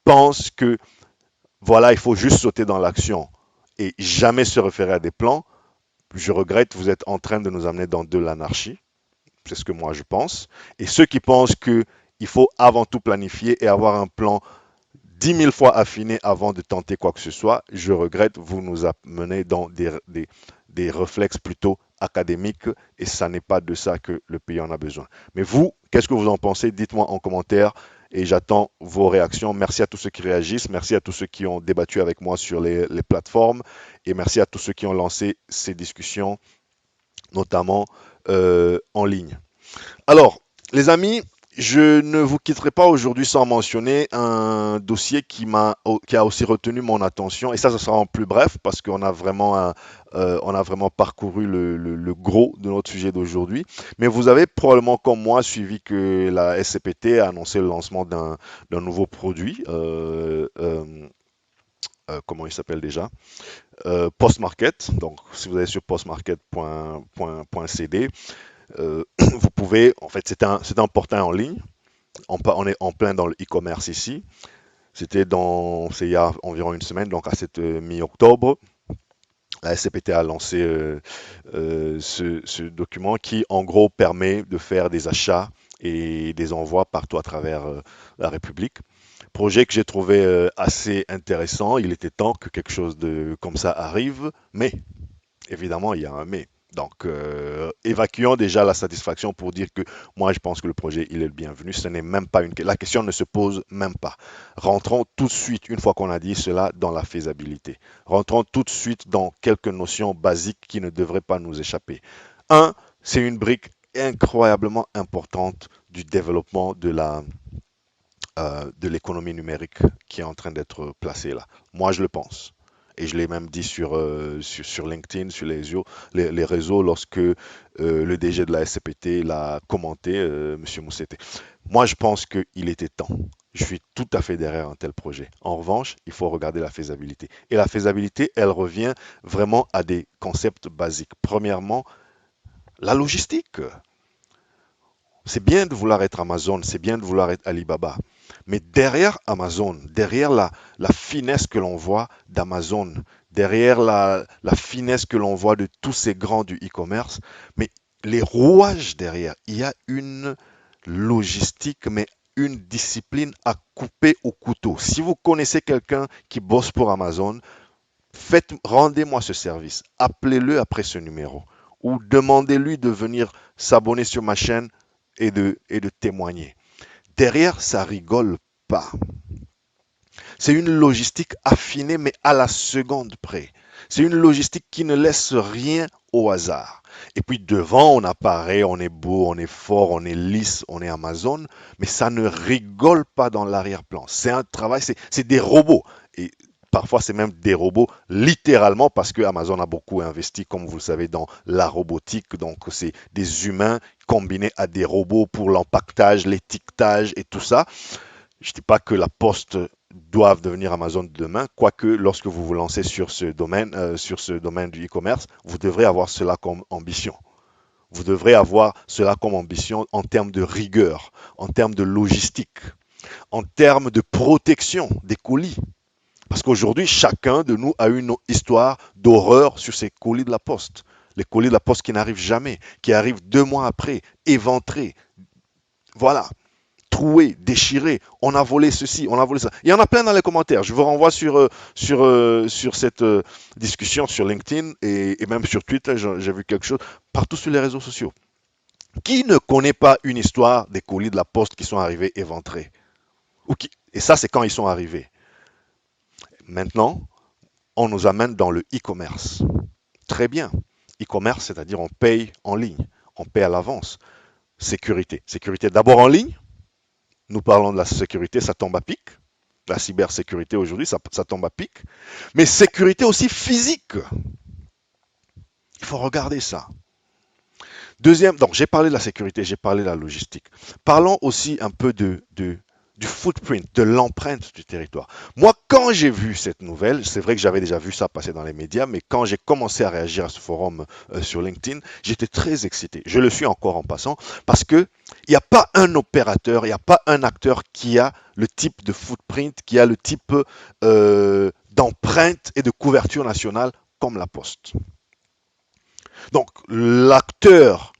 pensent que, voilà, il faut juste sauter dans l'action et jamais se référer à des plans, je regrette, vous êtes en train de nous amener dans de l'anarchie. C'est ce que moi je pense. Et ceux qui pensent qu'il faut avant tout planifier et avoir un plan 10 000 fois affiné avant de tenter quoi que ce soit, je regrette, vous nous amenez dans des réflexes plutôt académiques et ça n'est pas de ça que le pays en a besoin. Mais vous, qu'est-ce que vous en pensez? Dites-moi en commentaire et j'attends vos réactions. Merci à tous ceux qui réagissent, merci à tous ceux qui ont débattu avec moi sur les plateformes et merci à tous ceux qui ont lancé ces discussions, notamment en ligne. Alors, les amis, je ne vous quitterai pas aujourd'hui sans mentionner un dossier qui a aussi retenu mon attention. Et ça sera en plus bref parce qu'on a on a vraiment parcouru le gros de notre sujet d'aujourd'hui. Mais vous avez probablement, comme moi, suivi que la SCPT a annoncé le lancement d'un nouveau produit. Comment il s'appelle déjà? Postmarket. Donc, si vous allez sur postmarket.cd, vous pouvez, en fait, c'est un portail en ligne. On est en plein dans le e-commerce ici. C'est il y a environ une semaine, donc à cette mi-octobre, la SCPT a lancé ce document qui, en gros, permet de faire des achats et des envois partout à travers la République. Projet que j'ai trouvé assez intéressant. Il était temps que quelque chose de comme ça arrive, mais évidemment, il y a un mais. Donc, évacuons déjà la satisfaction pour dire que moi, je pense que le projet, il est le bienvenu. Ce n'est même pas la question ne se pose même pas. Rentrons tout de suite, une fois qu'on a dit cela, dans la faisabilité. Rentrons tout de suite dans quelques notions basiques qui ne devraient pas nous échapper. Un, c'est une brique incroyablement importante du développement de l'économie numérique qui est en train d'être placée là. Moi, je le pense. Et je l'ai même dit sur LinkedIn, sur les réseaux, lorsque le DG de la SCPT l'a commenté, M. Mousseté. Moi, je pense qu'il était temps. Je suis tout à fait derrière un tel projet. En revanche, il faut regarder la faisabilité. Et la faisabilité, elle revient vraiment à des concepts basiques. Premièrement, la logistique. C'est bien de vouloir être Amazon, c'est bien de vouloir être Alibaba. Mais derrière Amazon, derrière la finesse que l'on voit d'Amazon, derrière la finesse que l'on voit de tous ces grands du e-commerce, mais les rouages derrière, il y a une logistique, mais une discipline à couper au couteau. Si vous connaissez quelqu'un qui bosse pour Amazon, rendez-moi ce service. Appelez-le après ce numéro ou demandez-lui de venir s'abonner sur ma chaîne et de témoigner. Derrière, ça rigole pas. C'est une logistique affinée, mais à la seconde près. C'est une logistique qui ne laisse rien au hasard. Et puis devant, on apparaît, on est beau, on est fort, on est lisse, on est Amazon, mais ça ne rigole pas dans l'arrière-plan. C'est un travail, c'est des robots. Et parfois, c'est même des robots, littéralement, parce que Amazon a beaucoup investi, comme vous le savez, dans la robotique. Donc, c'est des humains combinés à des robots pour l'empaquetage, l'étiquetage et tout ça. Je ne dis pas que la poste doive devenir Amazon demain, quoique lorsque vous vous lancez sur ce domaine du e-commerce, vous devrez avoir cela comme ambition. Vous devrez avoir cela comme ambition en termes de rigueur, en termes de logistique, en termes de protection des colis. Parce qu'aujourd'hui, chacun de nous a une histoire d'horreur sur ces colis de la poste. Les colis de la poste qui n'arrivent jamais, qui arrivent 2 mois après, éventrés. Voilà. Troués, déchirés, on a volé ceci, on a volé ça. Il y en a plein dans les commentaires. Je vous renvoie sur cette discussion sur LinkedIn et même sur Twitter, j'ai vu quelque chose, partout sur les réseaux sociaux. Qui ne connaît pas une histoire des colis de la poste qui sont arrivés éventrés? Et ça, c'est quand ils sont arrivés. Maintenant, on nous amène dans le e-commerce. Très bien. E-commerce, c'est-à-dire on paye en ligne, on paye à l'avance. Sécurité. Sécurité d'abord en ligne. Nous parlons de la sécurité, ça tombe à pic. La cybersécurité aujourd'hui, ça tombe à pic. Mais sécurité aussi physique. Il faut regarder ça. Deuxième, donc j'ai parlé de la sécurité, j'ai parlé de la logistique. Parlons aussi un peu du footprint, de l'empreinte du territoire. Moi, quand j'ai vu cette nouvelle, c'est vrai que j'avais déjà vu ça passer dans les médias, mais quand j'ai commencé à réagir à ce forum sur LinkedIn, j'étais très excité. Je le suis encore en passant, parce que il n'y a pas un opérateur, il n'y a pas un acteur qui a le type de footprint, qui a le type d'empreinte et de couverture nationale comme la Poste. Donc, l'acteur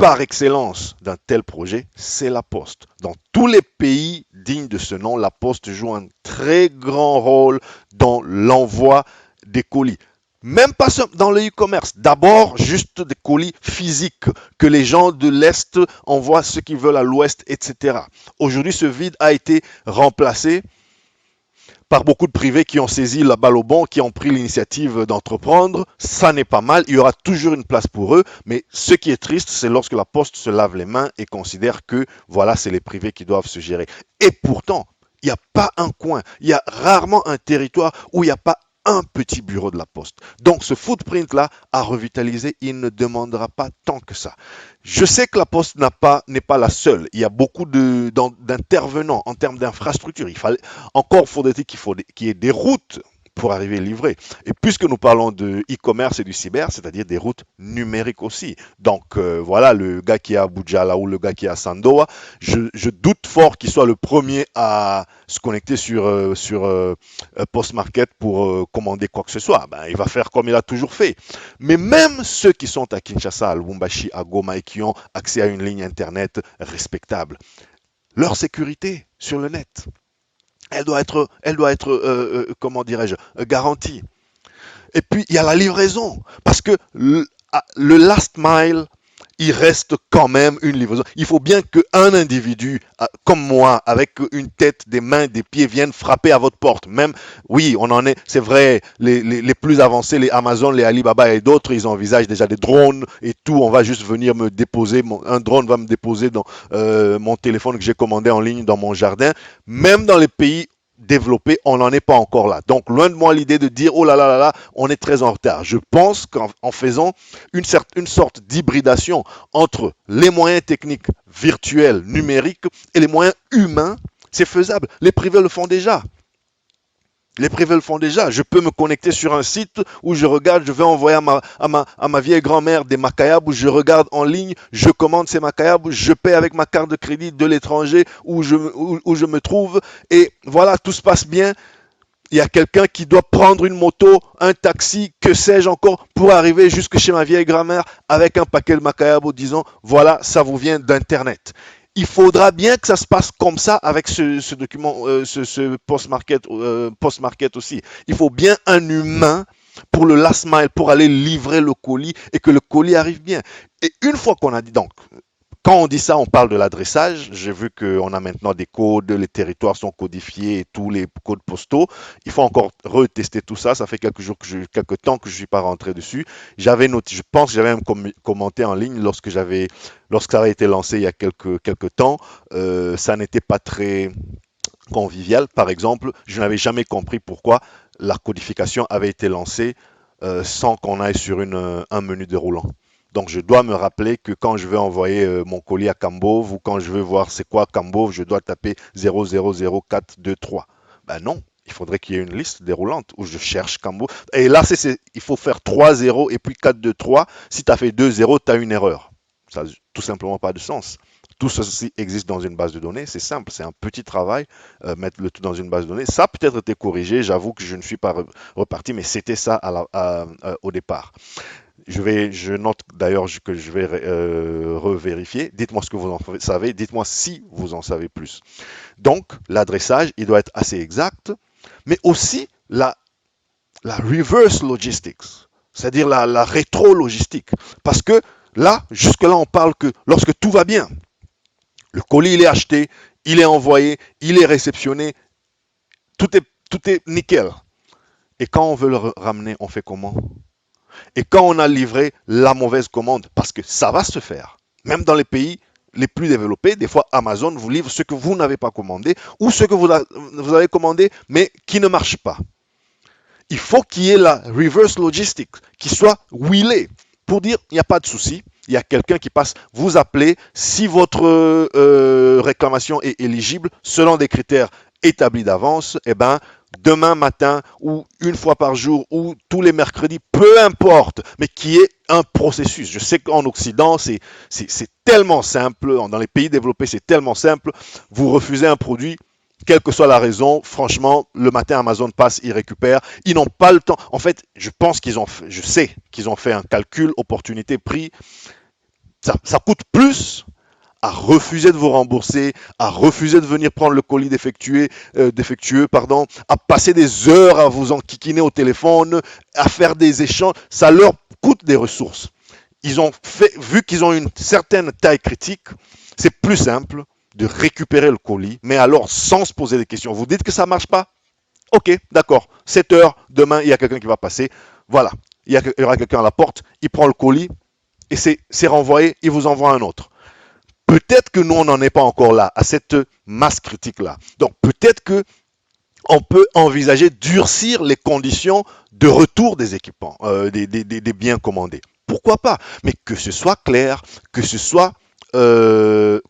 par excellence d'un tel projet, c'est la Poste. Dans tous les pays dignes de ce nom, la Poste joue un très grand rôle dans l'envoi des colis. Même pas dans le e-commerce. D'abord, juste des colis physiques que les gens de l'Est envoient ce qu'ils veulent à l'Ouest, etc. Aujourd'hui, ce vide a été remplacé par beaucoup de privés qui ont saisi la balle au bon, qui ont pris l'initiative d'entreprendre. Ça n'est pas mal, il y aura toujours une place pour eux, mais ce qui est triste, c'est lorsque la Poste se lave les mains et considère que, voilà, c'est les privés qui doivent se gérer. Et pourtant, il n'y a pas un coin, il y a rarement un territoire où il n'y a pas un petit bureau de la Poste. Donc ce footprint-là, à revitaliser, il ne demandera pas tant que ça. Je sais que la Poste n'est pas la seule. Il y a beaucoup d'intervenants en termes d'infrastructure. Encore faudrait-il qu'il y ait des routes pour arriver livré. Et puisque nous parlons de e-commerce et du cyber, c'est-à-dire des routes numériques aussi. Donc voilà, le gars qui est à Abuja là ou le gars qui est à Sandoa, je doute fort qu'il soit le premier à se connecter sur Postmarket pour commander quoi que ce soit. Ben, il va faire comme il a toujours fait. Mais même ceux qui sont à Kinshasa, à Lubumbashi, à Goma et qui ont accès à une ligne Internet respectable, leur sécurité sur le net, elle doit être comment dirais-je, garantie. Et puis, il y a la livraison. Parce que le last mile, il reste quand même une livraison. Il faut bien qu'un individu, comme moi, avec une tête, des mains, des pieds, vienne frapper à votre porte. Même, oui, on en est, c'est vrai, les plus avancés, les Amazon, les Alibaba et d'autres, ils envisagent déjà des drones et tout. On va juste venir me déposer, un drone va me déposer dans mon téléphone que j'ai commandé en ligne dans mon jardin. Même dans les pays développé, on n'en est pas encore là. Donc, loin de moi l'idée de dire, oh là là là là, on est très en retard. Je pense qu'en faisant une sorte d'hybridation entre les moyens techniques virtuels, numériques, et les moyens humains, c'est faisable. Les privés le font déjà. Les privés le font déjà. Je peux me connecter sur un site où je regarde, je vais envoyer à ma vieille grand-mère des macayabes, où je regarde en ligne, je commande ces macayabes, je paie avec ma carte de crédit de l'étranger où je me trouve. Et voilà, tout se passe bien. Il y a quelqu'un qui doit prendre une moto, un taxi, que sais-je encore, pour arriver jusque chez ma vieille grand-mère avec un paquet de macayabes disant, voilà, ça vous vient d'Internet. Il faudra bien que ça se passe comme ça avec ce document, ce post-market aussi. Il faut bien un humain pour le last mile, pour aller livrer le colis et que le colis arrive bien. Et une fois qu'on a dit, donc, quand on dit ça, on parle de l'adressage. J'ai vu qu'on a maintenant des codes, les territoires sont codifiés et tous les codes postaux. Il faut encore retester tout ça. Ça fait quelques temps que je ne suis pas rentré dessus. J'avais noté, je pense que j'avais même commenté en ligne lorsque ça avait été lancé il y a quelques temps. Ça n'était pas très convivial. Par exemple, je n'avais jamais compris pourquoi la codification avait été lancée sans qu'on aille sur un menu déroulant. Donc, je dois me rappeler que quand je veux envoyer mon colis à Cambove ou quand je veux voir c'est quoi Cambove, je dois taper 000423. Ben non, il faudrait qu'il y ait une liste déroulante où je cherche Cambove. Et là, il faut faire 3 0 et puis 423. Si tu as fait 2 0, tu as une erreur. Ça n'a tout simplement pas de sens. Tout ceci existe dans une base de données. C'est simple, c'est un petit travail, mettre le tout dans une base de données. Ça a peut-être été corrigé. J'avoue que je ne suis pas reparti, mais c'était ça au départ. Je note d'ailleurs que je vais revérifier. Dites-moi ce que vous en savez. Dites-moi si vous en savez plus. Donc, l'adressage, il doit être assez exact, mais aussi la reverse logistics, c'est-à-dire la rétro-logistique. Parce que là, jusque-là, on parle que lorsque tout va bien, le colis, il est acheté, il est envoyé, il est réceptionné, tout est nickel. Et quand on veut le ramener, on fait comment ? Et quand on a livré la mauvaise commande, parce que ça va se faire, même dans les pays les plus développés, des fois Amazon vous livre ce que vous n'avez pas commandé ou ce que vous avez commandé mais qui ne marche pas. Il faut qu'il y ait la reverse logistic qui soit wheelée pour dire il n'y a pas de souci. Il y a quelqu'un qui passe, vous appelez, si votre réclamation est éligible selon des critères établis d'avance, eh ben, demain matin ou une fois par jour ou tous les mercredis, peu importe, mais qui est un processus. Je sais qu'en Occident, c'est tellement simple, dans les pays développés, c'est tellement simple. Vous refusez un produit, quelle que soit la raison, franchement, le matin, Amazon passe, ils récupèrent. Ils n'ont pas le temps. En fait, je sais qu'ils ont fait un calcul opportunité-prix Ça coûte plus à refuser de vous rembourser, à refuser de venir prendre le colis défectueux, pardon, à passer des heures à vous enquiquiner au téléphone, à faire des échanges. Ça leur coûte des ressources. Ils ont fait, vu qu'ils ont une certaine taille critique, c'est plus simple de récupérer le colis, mais alors sans se poser des questions. Vous dites que ça ne marche pas? Ok, d'accord. 7 heures, demain, il y a quelqu'un qui va passer. Voilà. Il y aura quelqu'un à la porte, il prend le colis et c'est renvoyé, il vous envoie un autre. Peut-être que nous, on n'en est pas encore là, à cette masse critique-là. Donc peut-être que on peut envisager durcir les conditions de retour des équipements, des biens commandés. Pourquoi pas? Mais que ce soit clair, que ce soit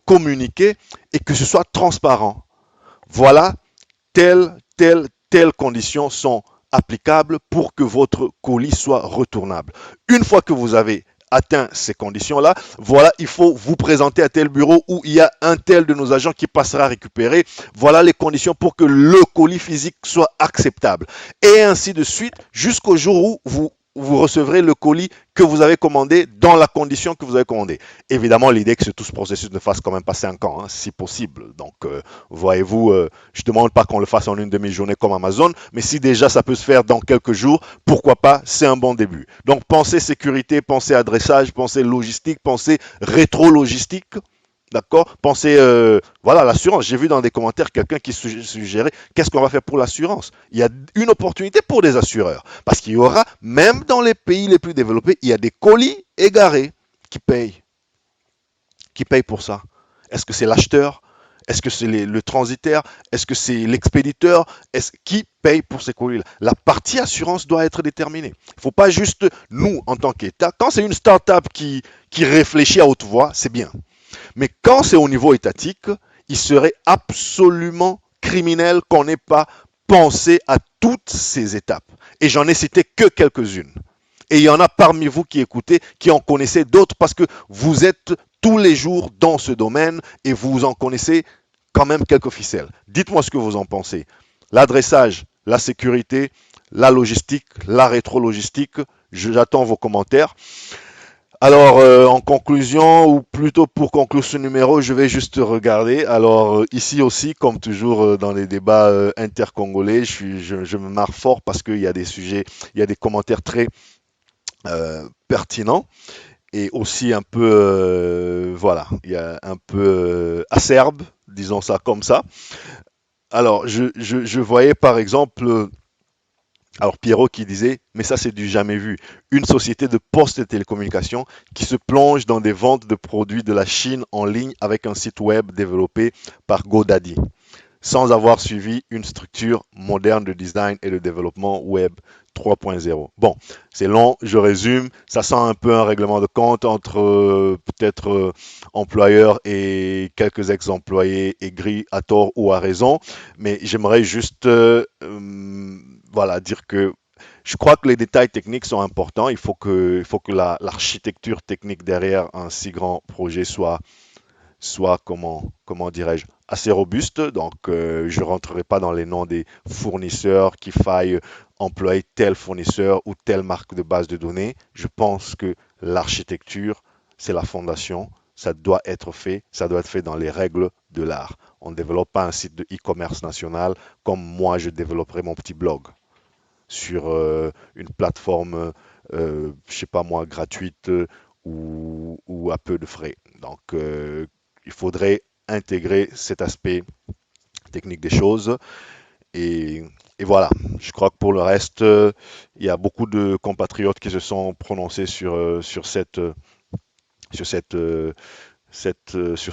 communiqué et que ce soit transparent. Voilà, telles conditions sont applicables pour que votre colis soit retournable. Une fois que vous avez atteint ces conditions-là, voilà, il faut vous présenter à tel bureau où il y a un tel de nos agents qui passera récupérer. Voilà les conditions pour que le colis physique soit acceptable. Et ainsi de suite, jusqu'au jour où vous recevrez le colis que vous avez commandé dans la condition que vous avez commandé. Évidemment, l'idée est que tout ce processus ne fasse quand même pas 5 ans, hein, si possible. Donc, voyez-vous, je ne demande pas qu'on le fasse en une demi-journée comme Amazon, mais si déjà ça peut se faire dans quelques jours, pourquoi pas, c'est un bon début. Donc, pensez sécurité, pensez adressage, pensez logistique, pensez rétro-logistique. D'accord. Pensez, voilà, l'assurance. J'ai vu dans des commentaires quelqu'un qui suggérait qu'est-ce qu'on va faire pour l'assurance. Il y a une opportunité pour des assureurs. Parce qu'il y aura, même dans les pays les plus développés, il y a des colis égarés qui payent. Qui payent pour ça? Est-ce que c'est l'acheteur? Est-ce que c'est le transitaire? Est-ce que c'est l'expéditeur? Qui paye pour ces colis-là? La partie assurance doit être déterminée. Il ne faut pas juste nous, en tant qu'État. Quand c'est une start-up qui réfléchit à haute voix, c'est bien. Mais quand c'est au niveau étatique, il serait absolument criminel qu'on n'ait pas pensé à toutes ces étapes. Et j'en ai cité que quelques-unes. Et il y en a parmi vous qui écoutez, qui en connaissez d'autres parce que vous êtes tous les jours dans ce domaine et vous en connaissez quand même quelques ficelles. Dites-moi ce que vous en pensez. L'adressage, la sécurité, la logistique, la rétro-logistique, j'attends vos commentaires. Alors, en conclusion, ou plutôt pour conclure ce numéro, je vais juste regarder. Alors, ici aussi, comme toujours dans les débats intercongolais, je me marre fort parce qu'il y a des sujets, il y a des commentaires très pertinents et aussi un peu, voilà, il y a un peu acerbe, disons ça comme ça. Alors, je voyais par exemple alors Pierrot qui disait, mais ça c'est du jamais vu, une société de postes et télécommunications qui se plonge dans des ventes de produits de la Chine en ligne avec un site web développé par GoDaddy, sans avoir suivi une structure moderne de design et de développement web 3.0. Bon, c'est long, je résume, ça sent un peu un règlement de compte entre peut-être employeurs et quelques ex-employés aigris à tort ou à raison, mais j'aimerais juste voilà, dire que je crois que les détails techniques sont importants. Il faut que l'architecture technique derrière un si grand projet soit comment dirais-je, assez robuste. Donc, je ne rentrerai pas dans les noms des fournisseurs qu'il faille employer tel fournisseur ou telle marque de base de données. Je pense que l'architecture, c'est la fondation. Ça doit être fait. Ça doit être fait dans les règles de l'art. On ne développe pas un site de e-commerce national comme moi, je développerai mon petit blog sur une plateforme, je sais pas moi, gratuite ou à peu de frais. Donc, il faudrait intégrer cet aspect technique des choses. Et, et voilà, je crois que pour le reste, il y a beaucoup de compatriotes qui se sont prononcés sur sur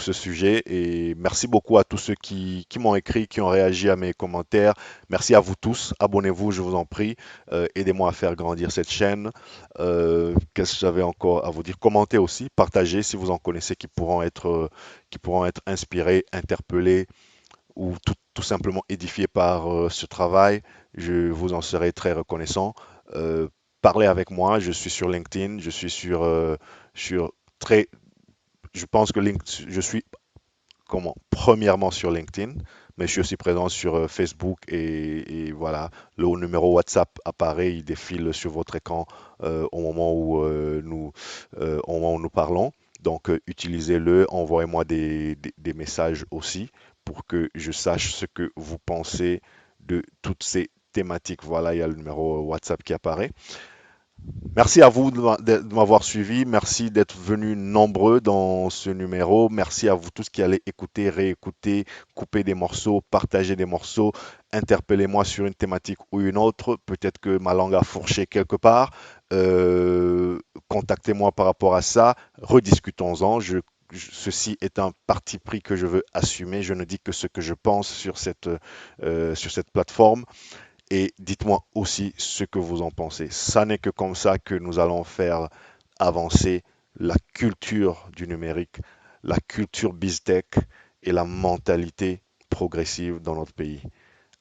ce sujet. Et merci beaucoup à tous ceux qui m'ont écrit, qui ont réagi à mes commentaires. Merci à vous tous. Abonnez-vous, je vous en prie. Aidez-moi à faire grandir cette chaîne. Qu'est-ce que j'avais encore à vous dire? Commentez aussi, partagez si vous en connaissez qui pourront être inspirés, interpellés ou tout simplement édifiés par ce travail. Je vous en serai très reconnaissant. Euh, Parlez avec moi. Je suis sur LinkedIn. Je suis sur très je pense que je suis premièrement sur LinkedIn, mais je suis aussi présent sur Facebook et voilà, le numéro WhatsApp apparaît, il défile sur votre écran au moment où nous parlons. Donc, utilisez-le, envoyez-moi des messages aussi pour que je sache ce que vous pensez de toutes ces thématiques. Voilà, il y a le numéro WhatsApp qui apparaît. Merci à vous de m'avoir suivi. Merci d'être venus nombreux dans ce numéro. Merci à vous tous qui allez écouter, réécouter, couper des morceaux, partager des morceaux. Interpellez-moi sur une thématique ou une autre. Peut-être que ma langue a fourché quelque part. Euh, Contactez-moi par rapport à ça. Rediscutons-en. Ceci est un parti pris que je veux assumer. Je ne dis que ce que je pense sur cette plateforme et dites-moi aussi ce que vous en pensez. Ça n'est que comme ça que nous allons faire avancer la culture du numérique, la culture BizTech et la mentalité progressive dans notre pays.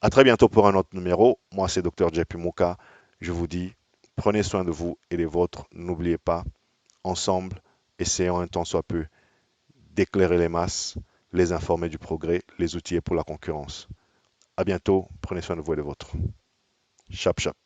À très bientôt pour un autre numéro. Moi, c'est Dr. JP Muka. Je vous dis, prenez soin de vous et des vôtres. N'oubliez pas, ensemble, essayons un tant soit peu d'éclairer les masses, les informer du progrès, les outiller pour la concurrence. À bientôt. Prenez soin de vous et des vôtres. Chap, chap.